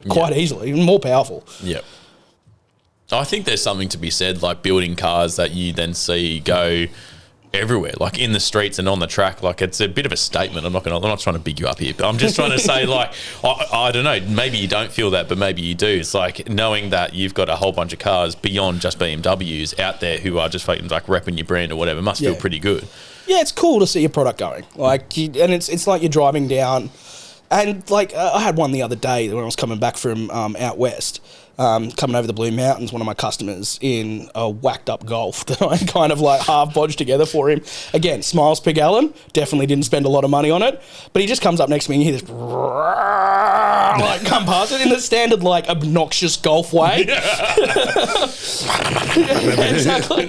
quite easily, and more powerful. Yep. I think there's something to be said, like building cars that you then see go everywhere, like in the streets and on the track. Like, it's a bit of a statement. I'm not trying to big you up here, but I'm just trying to say, like, I don't know, maybe you don't feel that, but maybe you do. It's like knowing that you've got a whole bunch of cars beyond just BMWs out there who are just like repping your brand or whatever must feel pretty good. Yeah, it's cool to see your product going. Like, and it's like you're driving down, and like I had one the other day when I was coming back from out west. Coming over the Blue Mountains, one of my customers in a whacked up Golf that I kind of like half bodged together for him. Again, smiles per gallon. Definitely didn't spend a lot of money on it, but he just comes up next to me and you hear this like come past it in the standard like obnoxious Golf way. Exactly.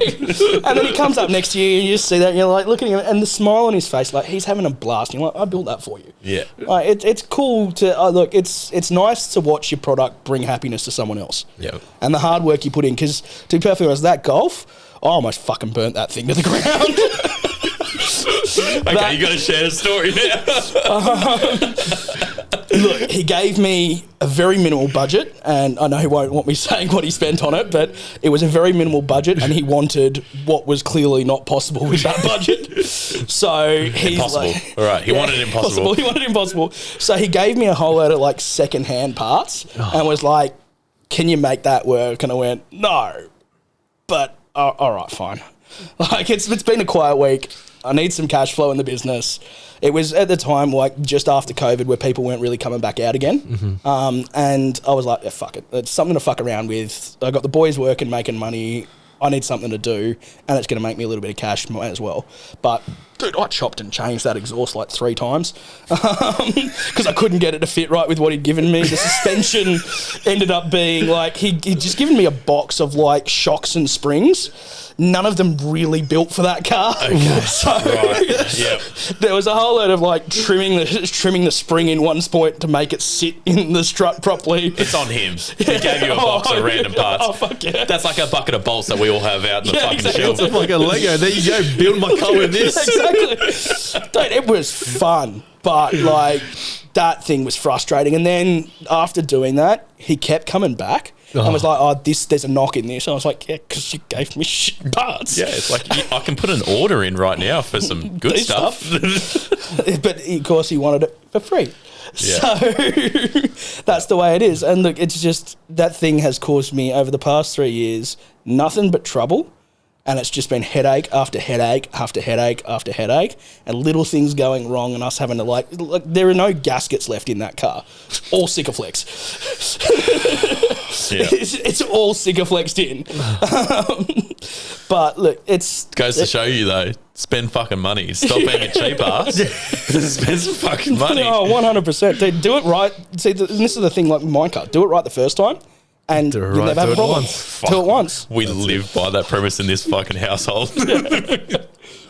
And then he comes up next to you and you just see that and you're like looking at him and the smile on his face, like he's having a blast. And you're like, I built that for you. Yeah. Like, it's cool to look. It's nice to watch your product bring happiness to someone else. Yeah. And the hard work you put in, because to be perfectly honest, that Golf, I almost fucking burnt that thing to the ground. Okay, you got to share the story now. Look, he gave me a very minimal budget, and I know he won't want me saying what he spent on it, but it was a very minimal budget, and he wanted what was clearly not possible with that budget. So he's impossible. like, All right, he wanted impossible. He wanted impossible. So he gave me a whole load of like second-hand parts, and was like, "Can you make that work?" And I went, "No," but all right, fine. Like it's been a quiet week. I need some cash flow in the business. It was at the time like just after COVID where people weren't really coming back out again. Mm-hmm. And I was like, yeah, fuck it. It's something to fuck around with. I got the boys working, making money. I need something to do, and it's going to make me a little bit of cash as well. But dude, I chopped and changed that exhaust like 3 times because I couldn't get it to fit right with what he'd given me. The suspension ended up being like he'd just given me a box of like shocks and springs. None of them really built for that car. Okay. So there was a whole lot of like trimming the spring in one point to make it sit in the strut properly. It's on him. He gave you a box of random parts. Oh, fuck yeah. That's like a bucket of bolts that we all have out in the fucking shelf. It's like a Lego. There you go. Build my car with this. Exactly. Dude, it was fun, but like that thing was frustrating. And then after doing that, he kept coming back. I was like, there's a knock in this. And I was like, yeah, because you gave me shit parts. Yeah, it's like, I can put an order in right now for some good stuff. But, of course, he wanted it for free. Yeah. So that's the way it is. And look, it's just, that thing has caused me, over the past 3 years, nothing but trouble. And it's just been headache after headache after headache after headache, and little things going wrong, and us having to like there are no gaskets left in that car, all Sikaflex. Yeah. It's all Sikaflexed in. But look, goes to show you though, spend fucking money. Stop being a cheap ass. Spend some fucking money. Oh, 100%. Dude, do it right. See, this is the thing, like with my car. Do it right the first time. And do it you'll right, never have a do it problem. once. Do it once. We live by that premise in this fucking household.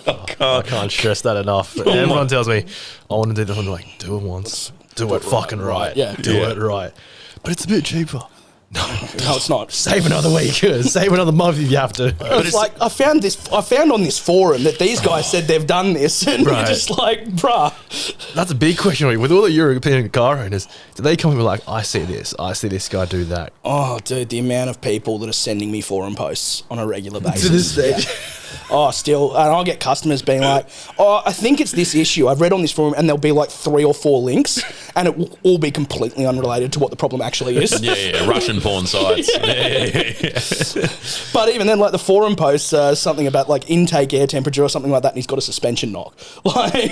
I can't stress that enough. Everyone tells me, I want to do this. I'm like, do it once. Do it fucking right. Yeah. Do it right. But it's a bit cheaper. No, it's not. Save another week. Save another month if you have to. It's like, I found on this forum that these guys said they've done this, and Right. you're just like, bruh. That's a big question. With all the European car owners, do they come and be like, I see this guy do that? Oh, dude, the amount of people that are sending me forum posts on a regular basis. To this stage. Yeah. Oh, still. And I'll get customers being like, oh, I think it's this issue. I've read on this forum, and there'll be like 3 or 4 links, and it will all be completely unrelated to what the problem actually is. Yeah, Russian porn sites. Yeah. But even then, like the forum posts something about like intake air temperature or something like that, and he's got a suspension knock. Like,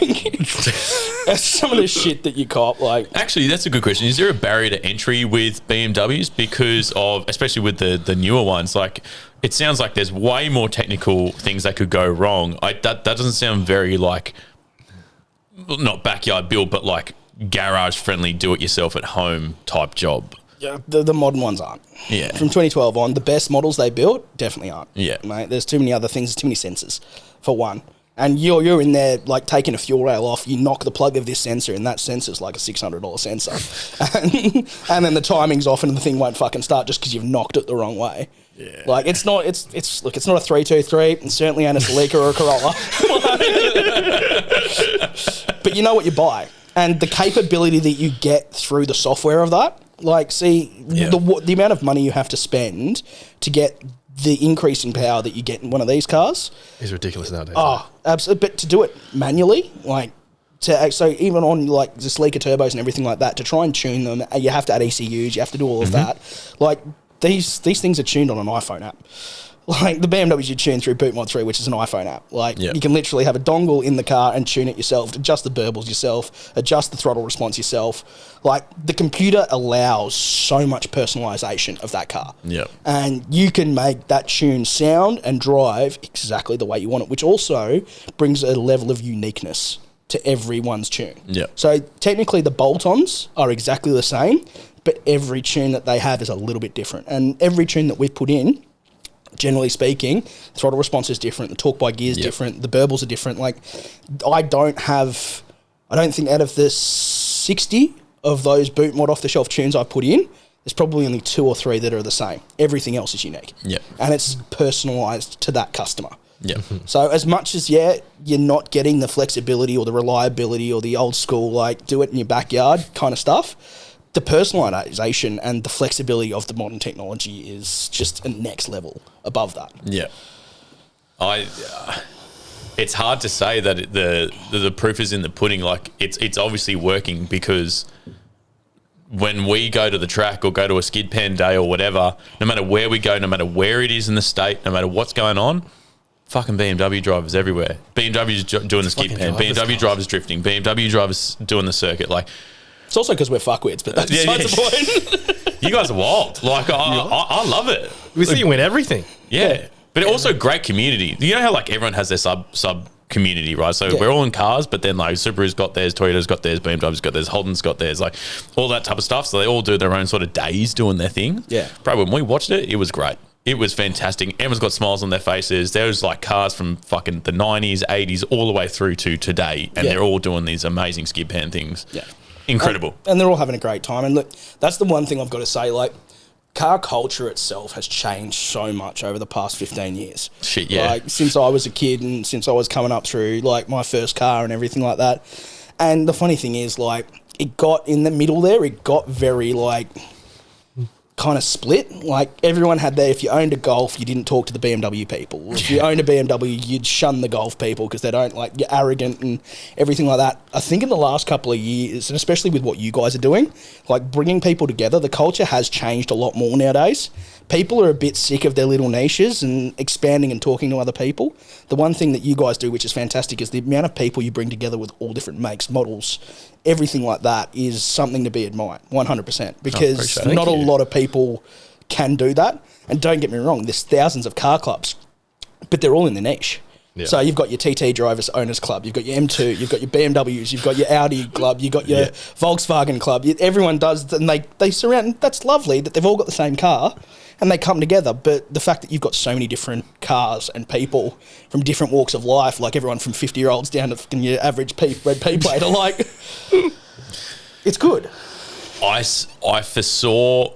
that's some of the shit that you cop. Like, Actually, that's a good question. Is there a barrier to entry with BMWs because of, especially with the newer ones, like it sounds like there's way more technical things that could go wrong. That doesn't sound very like, not backyard build, but like garage friendly, do it yourself at home type job. Yeah, the modern ones aren't. Yeah. From 2012 on, the best models they built definitely aren't. Yeah. Mate, there's too many other things. There's too many sensors, for one. And you're in there, like, taking a fuel rail off, you knock the plug of this sensor, and that sensor's like a $600 sensor. and then the timing's off, and the thing won't fucking start just because you've knocked it the wrong way. Yeah. Like, it's not a 323, and certainly ain't a Celica or a Corolla. But you know what you buy. And the capability that you get through the software of that, like, the amount of money you have to spend to get the increase in power that you get in one of these cars is ridiculous nowadays. Oh, absolutely. But to do it manually, like, so even on, like, the Celica turbos and everything like that, to try and tune them, you have to add ECUs, you have to do all of that. Like, these things are tuned on an iPhone app. Like, the BMWs you tune through BootMod 3, which is an iPhone app. Like, you can literally have a dongle in the car and tune it yourself, adjust the burbles yourself, adjust the throttle response yourself. Like, the computer allows so much personalisation of that car. Yep. And you can make that tune sound and drive exactly the way you want it, which also brings a level of uniqueness to everyone's tune. Yep. So, technically, the bolt-ons are exactly the same, but every tune that they have is a little bit different. And every tune that we've put in, generally speaking, throttle response is different, the torque by gear is different, the burbles are different. Like, I don't think out of the 60 of those boot mod off-the-shelf tunes I put in, there's probably only 2 or 3 that are the same. Everything else is unique. Yep. And it's personalised to that customer. Yeah. So as much as, you're not getting the flexibility or the reliability or the old school, like, do it in your backyard kind of stuff, the personalisation and the flexibility of the modern technology is just a next level above that. Yeah. It's hard to say that the proof is in the pudding. Like, it's obviously working, because when we go to the track or go to a skid pan day or whatever, no matter where we go, no matter where it is in the state, no matter what's going on, fucking BMW drivers everywhere. BMW's doing the skid pan, BMW drivers drifting, BMW drivers doing the circuit. Like, it's also because we're fuckwits, but that's besides the point. You guys are wild. Like, I love it. We see you win everything. Yeah. But also great community. You know how, like, everyone has their sub community, right? So we're all in cars, but then, like, Subaru's got theirs, Toyota's got theirs, BMW's got theirs, Holden's got theirs, like, all that type of stuff. So they all do their own sort of days doing their thing. Yeah. Bro, when we watched it, it was great. It was fantastic. Everyone's got smiles on their faces. There's, like, cars from fucking the 90s, 80s, all the way through to today, and they're all doing these amazing skid pan things. Yeah. Incredible. And they're all having a great time. And look, that's the one thing I've got to say, like, car culture itself has changed so much over the past 15 years. Shit, yeah. Like, since I was a kid and since I was coming up through, like, my first car and everything like that. And the funny thing is, like, it got in the middle there, it got very, like, kind of split. Like, everyone had their, if you owned a Golf, you didn't talk to the BMW people. If you owned a BMW, you'd shun the Golf people because they don't, like, you're arrogant and everything like that. I think in the last couple of years, and especially with what you guys are doing, like, bringing people together, the culture has changed a lot more nowadays. People are a bit sick of their little niches and expanding and talking to other people. The one thing that you guys do, which is fantastic, is the amount of people you bring together with all different makes, models, everything like that is something to be admired, 100%. Because not a lot of people can do that. And don't get me wrong, there's thousands of car clubs, but they're all in the niche. Yeah. So you've got your TT Drivers Owners Club, you've got your M2, you've got your BMWs, you've got your Audi Club, you've got your Volkswagen Club. Everyone does, and they surround, that's lovely that they've all got the same car and they come together. But the fact that you've got so many different cars and people from different walks of life, like everyone from 50-year-olds down to your average red P plate, are like, it's good. I foresaw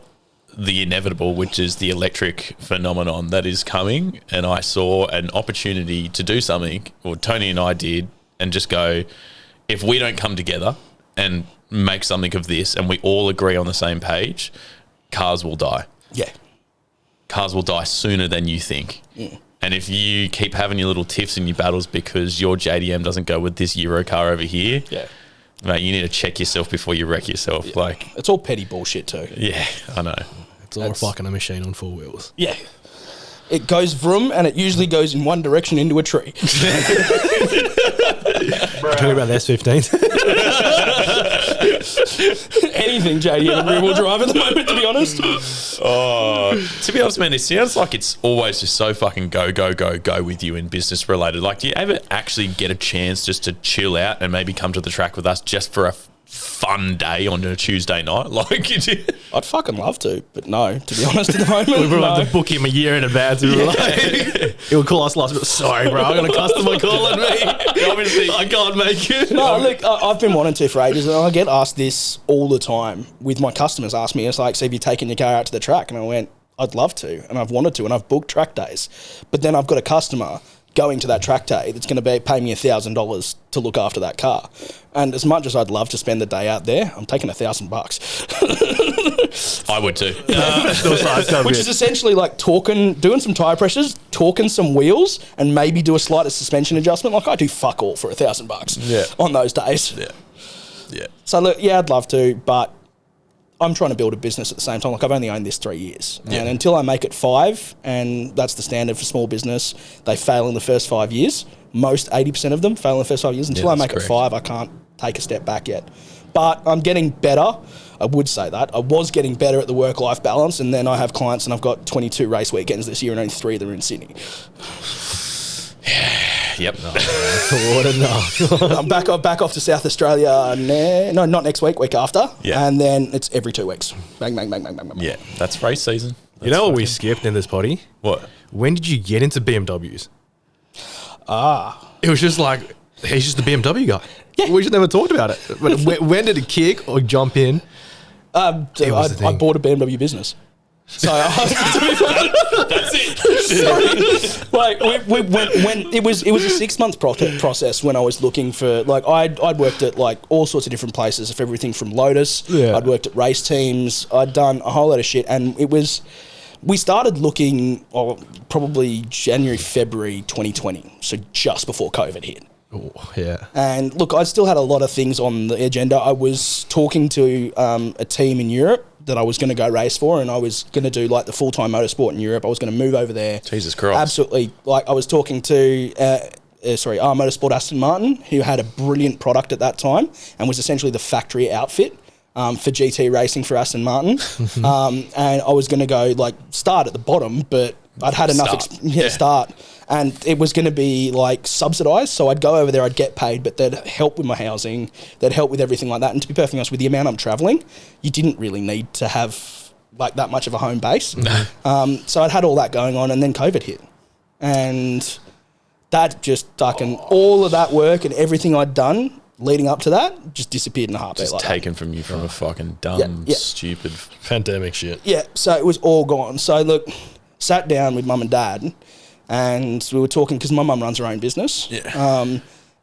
the inevitable, which is the electric phenomenon that is coming, and I saw an opportunity to do something, or Tony and I did, and just go, if we don't come together and make something of this and we all agree on the same page, cars will die. Yeah. Cars will die sooner than you think. Yeah. And if you keep having your little tiffs and your battles because your JDM doesn't go with this Euro car over here, mate, you need to check yourself before you wreck yourself. Yeah. Like, it's all petty bullshit too. Yeah, I know. It's all fucking a machine on 4 wheels. Yeah. It goes vroom, and it usually goes in one direction into a tree. Talking about the S15s. Anything JD in rear wheel drive at the moment, to be honest. To be honest, man, it sounds like it's always just so fucking go with you in business related. Like, do you ever actually get a chance just to chill out and maybe come to the track with us just for fun day on a Tuesday night? Like, I'd fucking love to, but no, to be honest, at the moment, We were no. about to book him a year in advance. We were like, he would call us last minute. Sorry, bro, I got a customer calling me. Obviously, I can't make it. No, look, I've been wanting to for ages, and I get asked this all the time with my customers. Ask me, it's like, so have you taken your car out to the track? And I went, I'd love to, and I've wanted to, and I've booked track days. But then I've got a customer going to that track day that's going to pay me $1,000 to look after that car. And as much as I'd love to spend the day out there, I'm taking $1,000. I would too. Which is essentially like doing some tyre pressures, torquing some wheels, and maybe do a slight suspension adjustment. Like I do fuck all for $1,000 on those days. Yeah. So look, yeah, I'd love to, but I'm trying to build a business at the same time. Like I've only owned this 3 years, and until I make it 5, and that's the standard for small business, they fail in the first 5 years. Most 80% of them fail in the first 5 years. Until I make it 5, I can't take a step back yet. But I'm getting better. I would say that. I was getting better at the work-life balance, and then I have clients, and I've got 22 race weekends this year, and only 3 of them are in Sydney. Yep. What enough. I'm back off to South Australia. No, not next week. Week after. Yeah. And then it's every 2 weeks. Bang, bang, bang, bang, bang, bang. Yeah, that's race season. You know what we skipped in this potty? What? When did you get into BMWs? It was just like, he's just the BMW guy. Yeah. We just never talked about it. But when did it kick or jump in? I bought a BMW business. So That's it. like we when it was a 6-month process when I was looking for, like, I'd worked at like all sorts of different places, for everything from Lotus. I'd worked at race teams. I'd done a whole lot of shit, and we started looking probably January, February 2020, so just before COVID hit. Oh, yeah. And look, I still had a lot of things on the agenda. I was talking to a team in Europe that I was going to go race for, and I was going to do like the full-time motorsport in Europe. I was going to move over there. Jesus Christ. Absolutely. Like I was talking to, R Motorsport Aston Martin, who had a brilliant product at that time and was essentially the factory outfit for GT racing for Aston Martin. And I was going to go like start at the bottom, but I'd had enough start. And it was going to be like subsidised, so I'd go over there, I'd get paid, but they'd help with my housing, they'd help with everything like that. And to be perfectly honest, with the amount I'm travelling, you didn't really need to have like that much of a home base. So I'd had all that going on, and then COVID hit, and that just fucking all of that work and everything I'd done leading up to that just disappeared in a heartbeat. Just like taken from you from a fucking dumb, stupid Pandemic shit. yeah, so it was all gone. So look, sat down with mum and dad, and we were talking, because my mum runs her own business.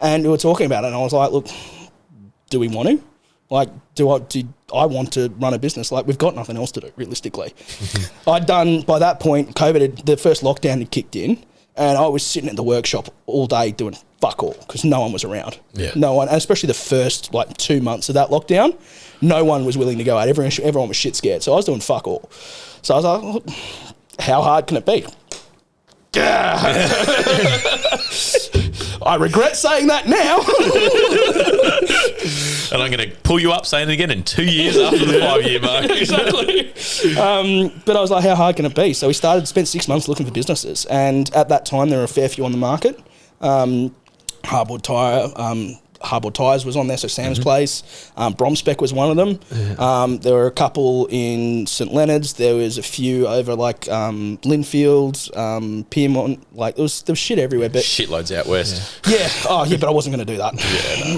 And we were talking about it, and I was like, look, do we want to? Like, do I want to run a business? Like, we've got nothing else to do, realistically. By that point, the first lockdown had kicked in, and I was sitting at the workshop all day doing fuck all, because no one was around. No one, and especially the first, 2 months of that lockdown, no one was willing to go out. Everyone was shit scared, so I was doing fuck all. So I was like, look, how hard can it be? I regret saying that now. And I'm going to pull you up saying it again in 2 years after the 5-year mark. Exactly. But I was like, how hard can it be? So we spent 6 months looking for businesses, and at that time there were a fair few on the market. Hardboard Tyres was on there, so Sam's Place. Bromspec was one of them. There were a couple in St Leonard's. There was a few over Linfield, Piermont. There was shit everywhere. But Shitloads out west. But I wasn't going to do that.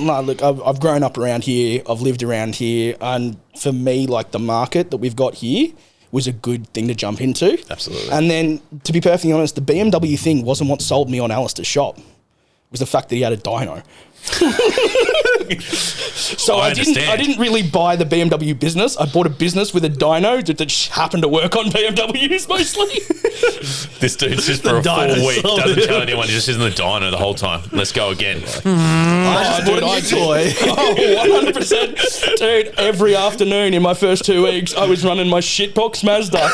No, look, I've grown up around here. I've lived around here, and for me, the market that we've got here was a good thing to jump into. Absolutely. And then, to be perfectly honest, the BMW thing wasn't what sold me on Alistair's shop. It was the fact that he had a dyno. So I didn't really buy the BMW business. I bought a business with a dyno that happened to work on BMWs mostly. This dude's just for a full week doesn't tell anyone. He's just in the dyno the whole time. Let's go again. I bought a new toy. 100%. Dude, every afternoon in my first 2 weeks, I was running my shitbox Mazda.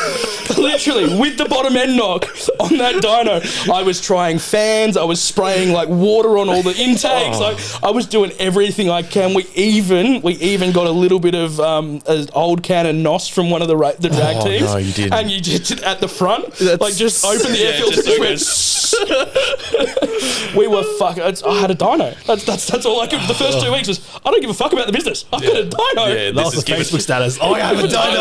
Literally, with the bottom end knock on that dyno. I was trying fans. I was spraying water on all the intakes. I was doing everything I can. We even got a little bit of an old can of NOS from one of the drag teams. No, you didn't. And you just at the front, just open the air filter, just went We were fucking. I had a dyno. That's all I could. The first 2 weeks was I don't give a fuck about the business. I've got a dyno. Yeah, That was the Facebook status. Oh, I have a dyno.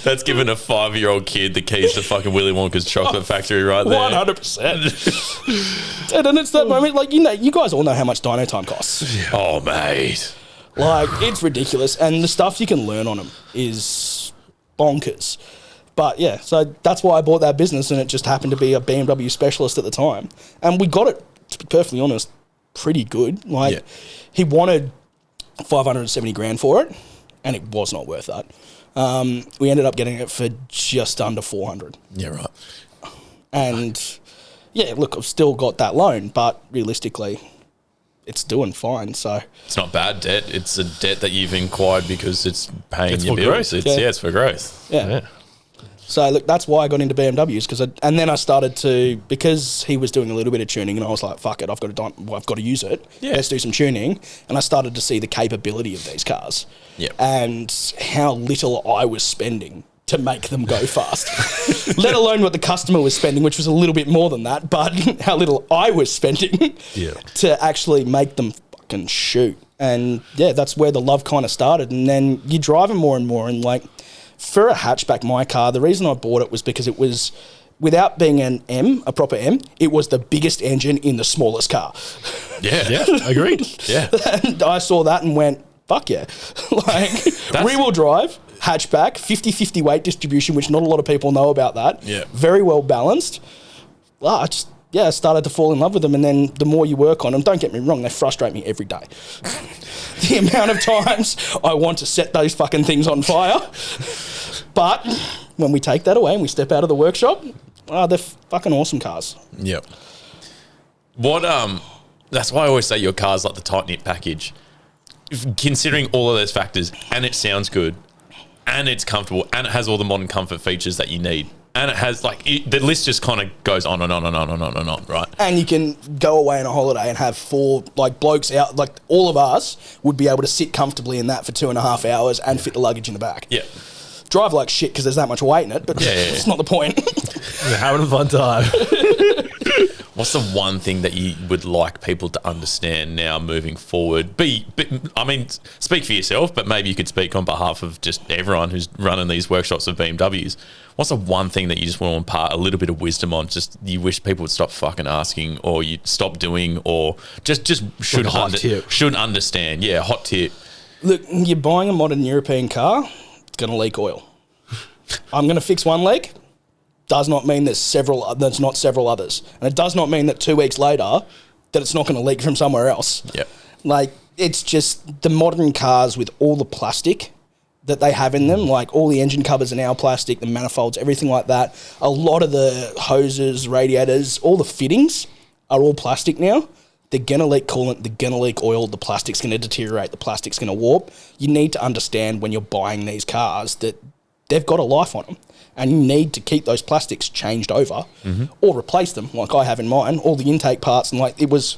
That's giving a 5-year-old kid the keys to fucking Willy Wonka's chocolate factory right there. 100%. And it's that moment, like, you guys all know how much dyno time costs. Oh, mate. Like, it's ridiculous. And the stuff you can learn on them is bonkers. But yeah, so that's why I bought that business, and it just happened to be a BMW specialist at the time. And we got it, to be perfectly honest, pretty good. Like, he wanted 570 grand for it, and it was not worth that. We ended up getting it for just under 400. Yeah, right. And yeah, look, I've still got that loan, but realistically, it's doing fine. So It's not bad debt. It's a debt that you've acquired because it's paying It's your for bills. growth. It's for growth. yeah. So look, that's why I got into BMWs and then I started to, because he was doing a little bit of tuning, and I was like, fuck it, I've got to use it. Yeah. Let's do some tuning. And I started to see the capability of these cars, and how little I was spending to make them go fast. Let alone what the customer was spending, which was a little bit more than that, but how little I was spending to actually make them fucking shoot. And yeah, that's where the love kind of started. And then you drive them more and more, and like, for a hatchback, my car, the reason I bought it was because it was, without being an M, a proper M, it was the biggest engine in the smallest car. Yeah. Agreed. Yeah. And I saw that and went, fuck yeah. Like, rear-wheel drive, hatchback, 50-50 weight distribution, which not a lot of people know about that. Yeah. Very well balanced. I started to fall in love with them, and then the more you work on them, don't get me wrong, they frustrate me every day. The amount of times I want to set those fucking things on fire. But when we take that away and we step out of the workshop, they're fucking awesome cars. Yep. That's why I always say your car's like the tight-knit package. Considering all of those factors, and it sounds good, and it's comfortable, and it has all the modern comfort features that you need. And it has, the list just kind of goes on and on and on and on and on, right? And you can go away on a holiday and have 4, blokes out, all of us would be able to sit comfortably in that for 2.5 hours and fit the luggage in the back. Yeah. Drive like shit because there's that much weight in it, but it's not the point. You're having a fun time. What's the one thing that you would like people to understand now moving forward? Speak for yourself, but maybe you could speak on behalf of just everyone who's running these workshops of BMWs. What's the one thing that you just want to impart a little bit of wisdom on? Just you wish people would stop fucking asking, or you stop doing, or just should understand. Yeah, hot tip. Look, you're buying a modern European car, it's going to leak oil. I'm going to fix one leak. Does not mean there's not several others. And it does not mean that 2 weeks later that it's not going to leak from somewhere else. Yep. It's just the modern cars with all the plastic that they have in them, like all the engine covers are now plastic, the manifolds, everything like that. A lot of the hoses, radiators, all the fittings are all plastic now. They're going to leak coolant, they're going to leak oil, the plastic's going to deteriorate, the plastic's going to warp. You need to understand when you're buying these cars that they've got a life on them. And you need to keep those plastics changed over or replace them, like I have in mine. All the intake parts, and it was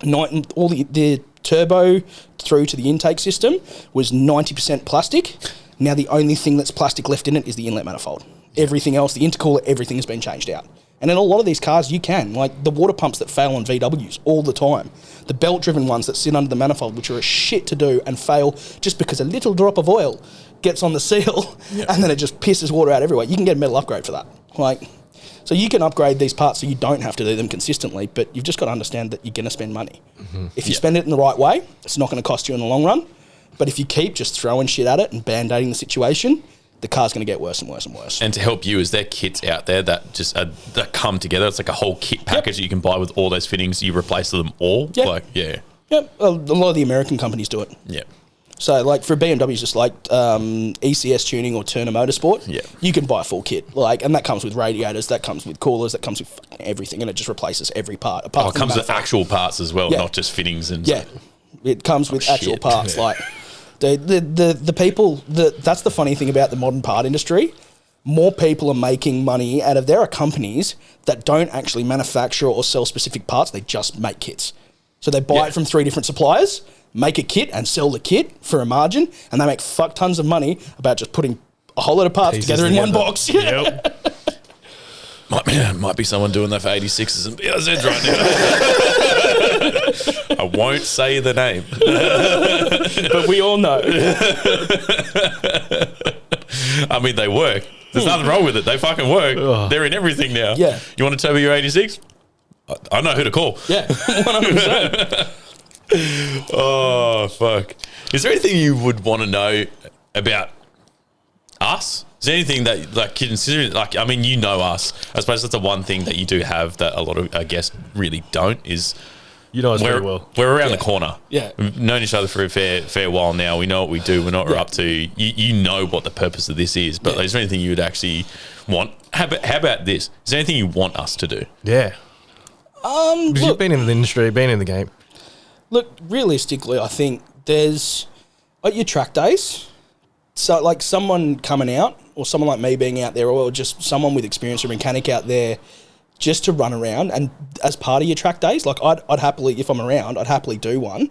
all the turbo through to the intake system was 90% plastic. Now the only thing that's plastic left in it is the inlet manifold. Everything else, the intercooler, everything has been changed out. And in a lot of these cars, you can. Like the water pumps that fail on VWs all the time. The belt-driven ones that sit under the manifold, which are a shit to do and fail just because a little drop of oil gets on the seal and then it just pisses water out everywhere. You can get a metal upgrade for that. So you can upgrade these parts so you don't have to do them consistently, but you've just got to understand that you're going to spend money. If you spend it in the right way, it's not going to cost you in the long run. But if you keep just throwing shit at it and band-aiding the situation, the car's going to get worse and worse and worse. And to help you, is there kits out there that just that come together? It's like a whole kit package that you can buy with all those fittings. You replace them all? Yep. Yep. A lot of the American companies do it. Yeah. So, for BMWs, just like ECS tuning or Turner Motorsport, you can buy a full kit. And that comes with radiators, that comes with coolers, that comes with everything, and it just replaces every part. It comes with actual parts as well, not just fittings and stuff. It comes with actual parts. The people, that's the funny thing about the modern part industry. More people are making money out of. There are companies that don't actually manufacture or sell specific parts, they just make kits. So they buy it from 3 different suppliers, make a kit and sell the kit for a margin, and they make fuck tons of money about just putting a whole lot of parts together in one box. Might be someone doing that for 86s and BRZs right now. I won't say the name. But we all know. I mean, they work. There's nothing wrong with it. They fucking work. Ugh. They're in everything now. Yeah. You want to turbo your 86? I know who to call. Yeah, 100%. Oh, fuck. Is there anything you would want to know about us? Is there anything that, like, considering, like, I mean, you know us. I suppose that's the one thing that you do have that a lot of, I guess, really don't is You know us very well. we're around the corner. Yeah. We've known each other for a fair while now. We know what we do. We know what we're up to. You know what the purpose of this is. But is there anything you would actually want? How about this? Is there anything you want us to do? Yeah. Because you've Look, been in the industry, been in the game. look, realistically, I think there's at your track days. So, like someone coming out, or someone like me being out there, or just someone with experience or mechanic out there, just to run around and as part of your track days. Like I'd happily, if I'm around, I'd happily do one.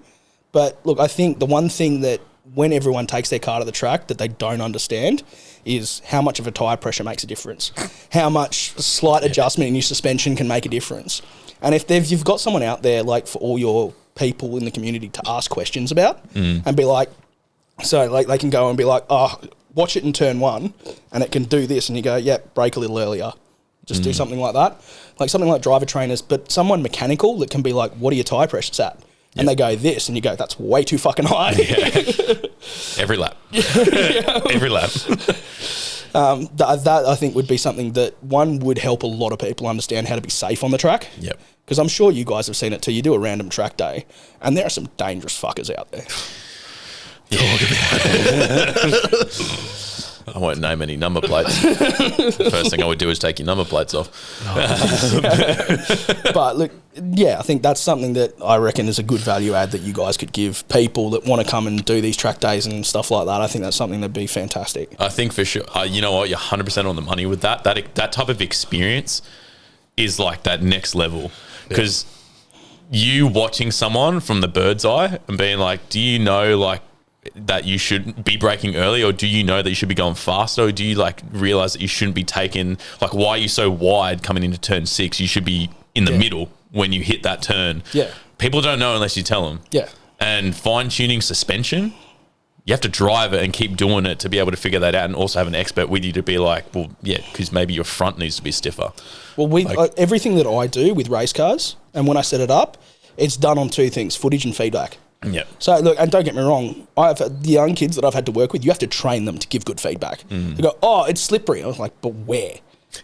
But look, I think the one thing that when everyone takes their car to the track that they don't understand is how much of a tyre pressure makes a difference, how much slight adjustment in your suspension can make a difference. And if you've got someone out there, like for all your people in the community to ask questions about and be like, so like they can go and be like, oh, watch it in turn one and it can do this. And you go, yeah, brake a little earlier. Just do something like that. Like something like driver trainers, but someone mechanical that can be like, what are your tyre pressures at? And they go this, and you go, that's way too fucking high. Every lap. Every lap. That I think would be something that one would help a lot of people understand how to be safe on the track. Yep. Because I'm sure you guys have seen it too. You do a random track day, and there are some dangerous fuckers out there. I won't name any number plates. The first thing I would do is take your number plates off. But look, yeah, I think that's something that I reckon is a good value add that you guys could give people that want to come and do these track days and stuff like that. I think that's something that'd be fantastic. I think for sure, you know what, you're 100% on the money with that. That type of experience is like that next level. Because you watching someone from the bird's eye and being like, do you know, like, that you should be braking early, or do you know that you should be going faster, or do you like realize that you shouldn't be taking, like, why are you so wide coming into turn 6? You should be in the middle when you hit that turn. Yeah. People don't know unless you tell them. Yeah. And fine-tuning suspension, you have to drive it and keep doing it to be able to figure that out, and also have an expert with you to be like, well, yeah, because maybe your front needs to be stiffer. Well, everything that I do with race cars, and when I set it up, it's done on two things: footage and feedback. Yeah. So look, and don't get me wrong, I've the young kids that I've had to work with, you have to train them to give good feedback. They go, oh, it's slippery. I was like, but where?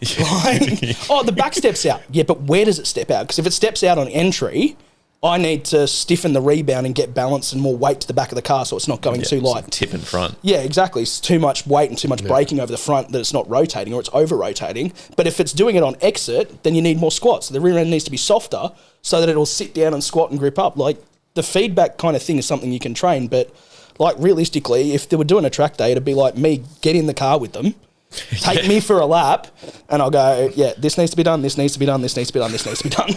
Like, oh, the back steps out. Yeah, but where does it step out? Because if it steps out on entry, I need to stiffen the rebound and get balance and more weight to the back of the car so it's not going too light. Tip in front. Yeah, exactly. It's too much weight and too much braking over the front that it's not rotating, or it's over rotating. But if it's doing it on exit, then you need more squat. So the rear end needs to be softer so that it'll sit down and squat and grip up. Like, the feedback kind of thing is something you can train, but like realistically, if they were doing a track day, it'd be like me get in the car with them, take me for a lap, and I'll go, yeah, this needs to be done, this needs to be done, this needs to be done, this needs to be done.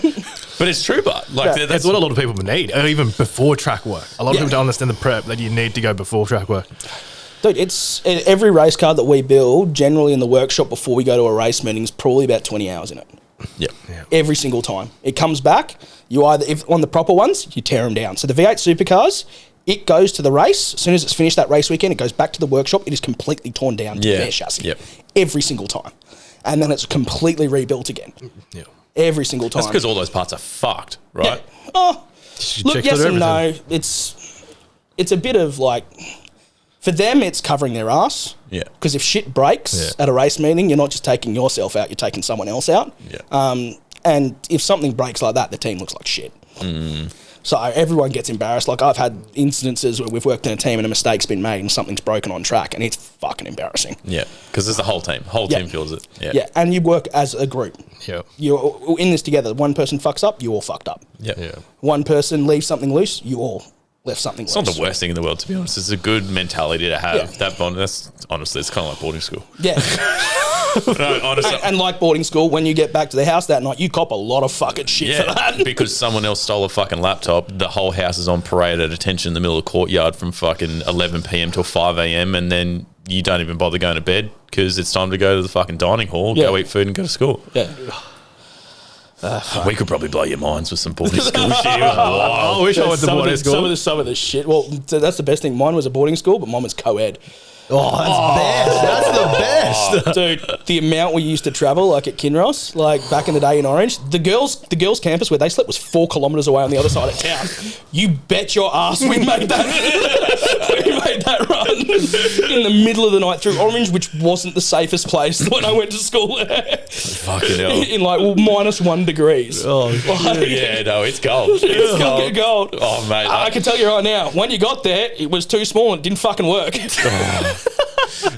But it's true, but like That's what a lot of people need, even before track work. A lot of people don't understand the prep that you need to go before track work. Dude, it's every race car that we build, generally in the workshop before we go to a race meeting, is probably about 20 hours in it. Yeah. Every single time. It comes back, you either, if on the proper ones, you tear them down. So the V8 supercars, it goes to the race. As soon as it's finished that race weekend, it goes back to the workshop. It is completely torn down to bare chassis. Yep. Every single time. And then it's completely rebuilt again. Yeah. Every single time. That's because all those parts are fucked, right? Yeah. Oh, look, check yes through and no. everything. It's a bit of like, for them, it's covering their ass. Yeah. Because if shit breaks at a race meeting, you're not just taking yourself out, you're taking someone else out. Yeah. And if something breaks like that, the team looks like shit. So everyone gets embarrassed. Like, I've had incidences where we've worked in a team and a mistake's been made and something's broken on track, and it's fucking embarrassing. Yeah. Because there's the whole team. Team feels it. Yeah. Yeah, and you work as a group. Yeah. You're in this together. One person fucks up, you all fucked up. Yeah. One person leaves something loose, you all left something It's loose. not the worst thing in the world, to be honest. It's a good mentality to have. Yeah. That bond. That's honestly, it's kind of like boarding school. Yeah. No, honestly. And like boarding school, when you get back to the house that night, you cop a lot of fucking shit for that. Because someone else stole a fucking laptop. The whole house is on parade at attention in the middle of the courtyard from fucking 11 p.m. till 5 a.m. And then you don't even bother going to bed because it's time to go to the fucking dining hall, go eat food and go to school. Yeah. We could probably blow your minds with some boarding school shit. I wish I went to boarding school. Some of the shit. Well, that's the best thing. Mine was a boarding school, but mine was co-ed. Oh, that's best. That's the best. Dude, the amount we used to travel, like at Kinross, like back in the day in Orange, the girls' campus where they slept was 4 kilometres away on the other side of town. You bet your ass we made that. We made that run in the middle of the night through Orange, which wasn't the safest place when I went to school there. Fucking hell. In like -1 degrees. Oh, Like, Yeah, no, it's cold. It's fucking cold. Oh, mate. I can tell you right now, when you got there, it was too small and it didn't fucking work.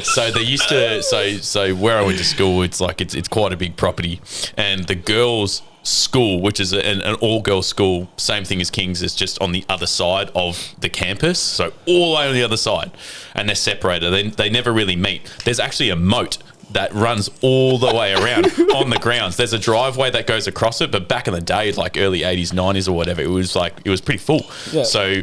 So they used to so where I went to school, it's like it's quite a big property, and the girls' school, which is an all-girls school, same thing as King's, is just on the other side of the campus, so all the way on the other side, and they're separated. They never really meet. There's actually a moat that runs all the way around on the grounds. There's a driveway that goes across it, but back in the day, like early 80s, 90s or whatever, it was pretty full. Yeah. So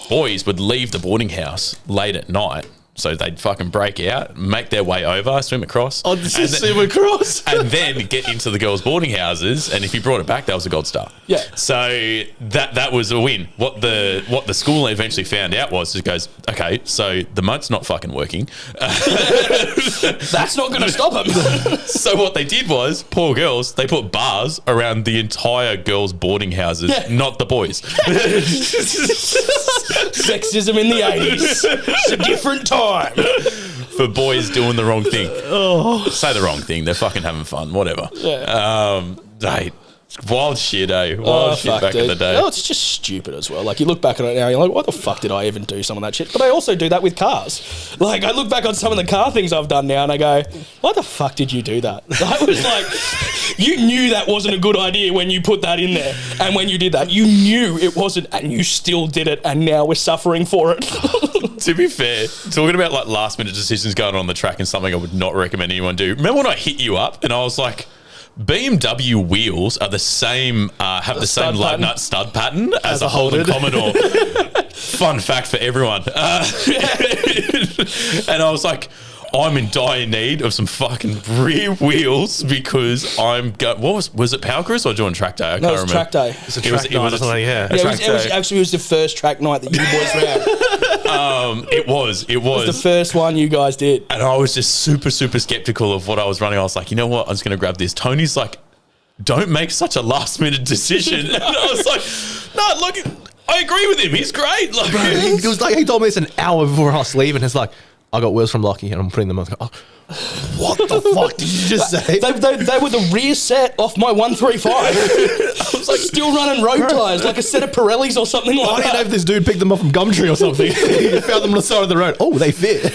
boys would leave the boarding house late at night. So they'd fucking break out, make their way over, swim across. Oh, this is swim across. And then get into the girls' boarding houses. And if you brought it back, that was a gold star. Yeah. So that was a win. What the school eventually found out was, it goes, okay, so the moat's not fucking working. That's not going to stop them. So what they did was, poor girls, they put bars around the entire girls' boarding houses, not the boys. Sexism in the 80s. It's a different time. For boys doing the wrong thing. Say the wrong thing. They're fucking having fun. Whatever. Yeah. Hey, wild shit, eh? Wild shit back in the day. No, it's just stupid as well. Like, you look back on it now, you're like, what the fuck did I even do some of that shit? But I also do that with cars. Like, I look back on some of the car things I've done now and I go, why the fuck did you do that? I was like, you knew that wasn't a good idea when you put that in there. And when you did that, you knew it wasn't, and you still did it, and now we're suffering for it. To be fair, talking about like last minute decisions going on the track and something I would not recommend anyone do. Remember when I hit you up and I was like, BMW wheels are the same, have the same lug nut stud pattern as a Holden Commodore. Fun fact for everyone. And I was like, I'm in dire need of some fucking rear wheels because I'm was it Power Cruise or doing track day? I can't remember. Track day. It's a track night or something, yeah. It was the first track night that you boys ran. It was. It was the first one you guys did. And I was just super skeptical of what I was running. I was like, you know what? I'm just going to grab this. Tony's like, don't make such a last minute decision. And I was like, no, look, I agree with him. He's great. Like, Bro, it was like he told me this an hour before I was leaving. It's like, I got wheels from Lockie and I'm putting them on. Oh, what the fuck did you just say? They were the rear set off my 135. I was like still running road tyres, like a set of Pirellis or something like that. I didn't know if this dude picked them up from Gumtree or something. He found them on the side of the road. Oh, they fit.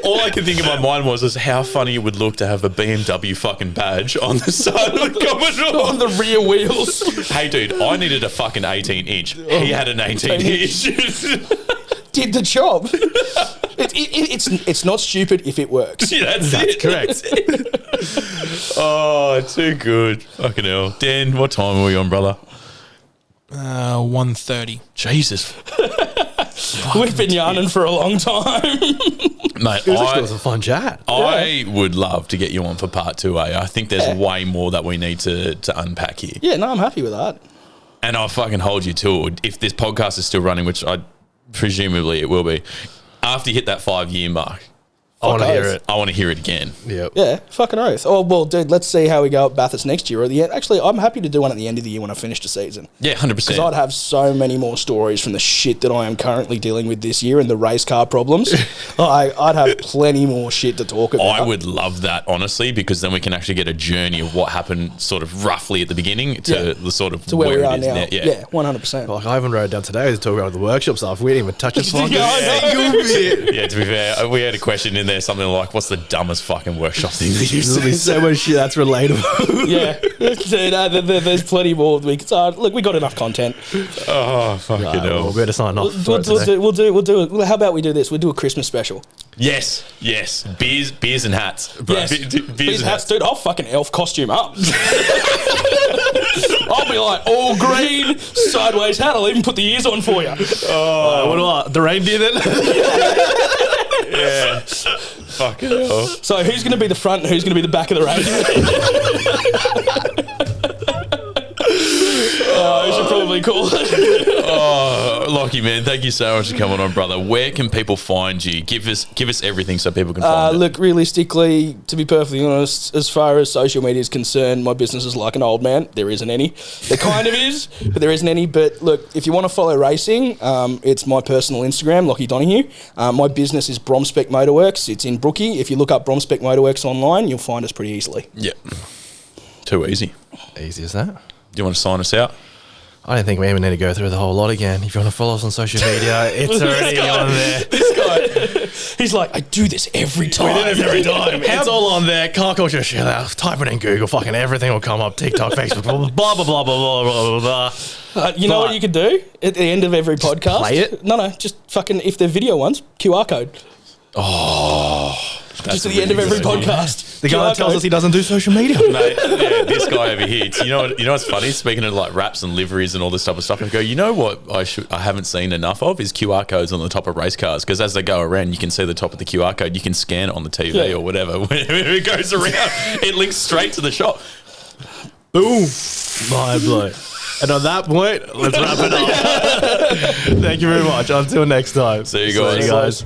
all I could think in my mind was how funny it would look to have a BMW fucking badge on the side of the Commodore. On the rear wheels. Hey, dude, I needed a fucking 18-inch. He had an 18-inch. Did the job. It's not stupid if it works. Yeah, that's correct. Oh, too good. Fucking hell. Dan, what time are we on, brother? 1:30. Jesus. We've been yarning for a long time. Mate, It was a fun chat. I would love to get you on for part 2A. I think there's way more that we need to unpack here. Yeah, no, I'm happy with that. And I'll fucking hold you to it. If this podcast is still running, which I presumably it will be, after you hit that 5-year mark, I want to hear it. I want to hear it again. Yep. Yeah, fucking oath. Oh, well, dude, let's see how we go at Bathurst next year or at the end. Actually, I'm happy to do one at the end of the year when I finish the season. Yeah, 100%. Because I'd have so many more stories from the shit that I am currently dealing with this year and the race car problems. I'd have plenty more shit to talk about. I would love that, honestly, because then we can actually get a journey of what happened sort of roughly at the beginning to the sort of to where we are it is now. Yeah, 100%. Like I even wrote it down today to talk about the workshop stuff. We didn't even touch it. Yeah, to be fair, we had a question in there, something like, what's the dumbest fucking workshop thing that you've seen? There's so much shit that's relatable. Yeah, there's plenty more. Look, we got enough content. Oh, fucking hell. We'll better sign off. We'll do. How about we do this? We'll do a Christmas special. Yes. Beers and hats. Yes. Beers and hats, dude. I'll fucking elf costume up. I'll be like all green, sideways hat. I'll even put the ears on for you. What do I? The reindeer then? Yeah. Fucking hell. So who's going to be the front and who's going to be the back of the race? We should probably call it. Oh, Lockie, man, thank you so much for coming on, brother. Where can people find you? Give us everything so people can find it. Look, realistically, to be perfectly honest, as far as social media is concerned, my business is like an old man. There isn't any. There kind of is, but there isn't any. But look, if you want to follow racing, it's my personal Instagram, Lachlan Donoghue. My business is Bromspec Motorworks. It's in Brookie. If you look up Bromspec Motorworks online, you'll find us pretty easily. Yeah. Too easy. Easy as that. Do you want to sign us out? I don't think we even need to go through the whole lot again. If you want to follow us on social media, it's already on there. This guy, he's like, I do this every time. We do this every time. It's all on there. Car culture shit out. Type it in Google. Fucking everything will come up. TikTok, Facebook, blah, blah, blah, blah, blah, blah, blah. You know what you could do at the end of every podcast? Play it? No, just fucking, if they're video ones, QR code. Just at the end of every podcast. The guy that tells us he doesn't do social media. Mate, yeah, this guy over here. You know what's funny? Speaking of like wraps and liveries and all this type of stuff, I go, you know what I haven't seen enough of is QR codes on the top of race cars, because as they go around, you can see the top of the QR code. You can scan it on the TV or whatever. Whenever it goes around, it links straight to the shop. Boom. Mind blown. And on that point, let's wrap it up. Thank you very much. Until next time. See you guys.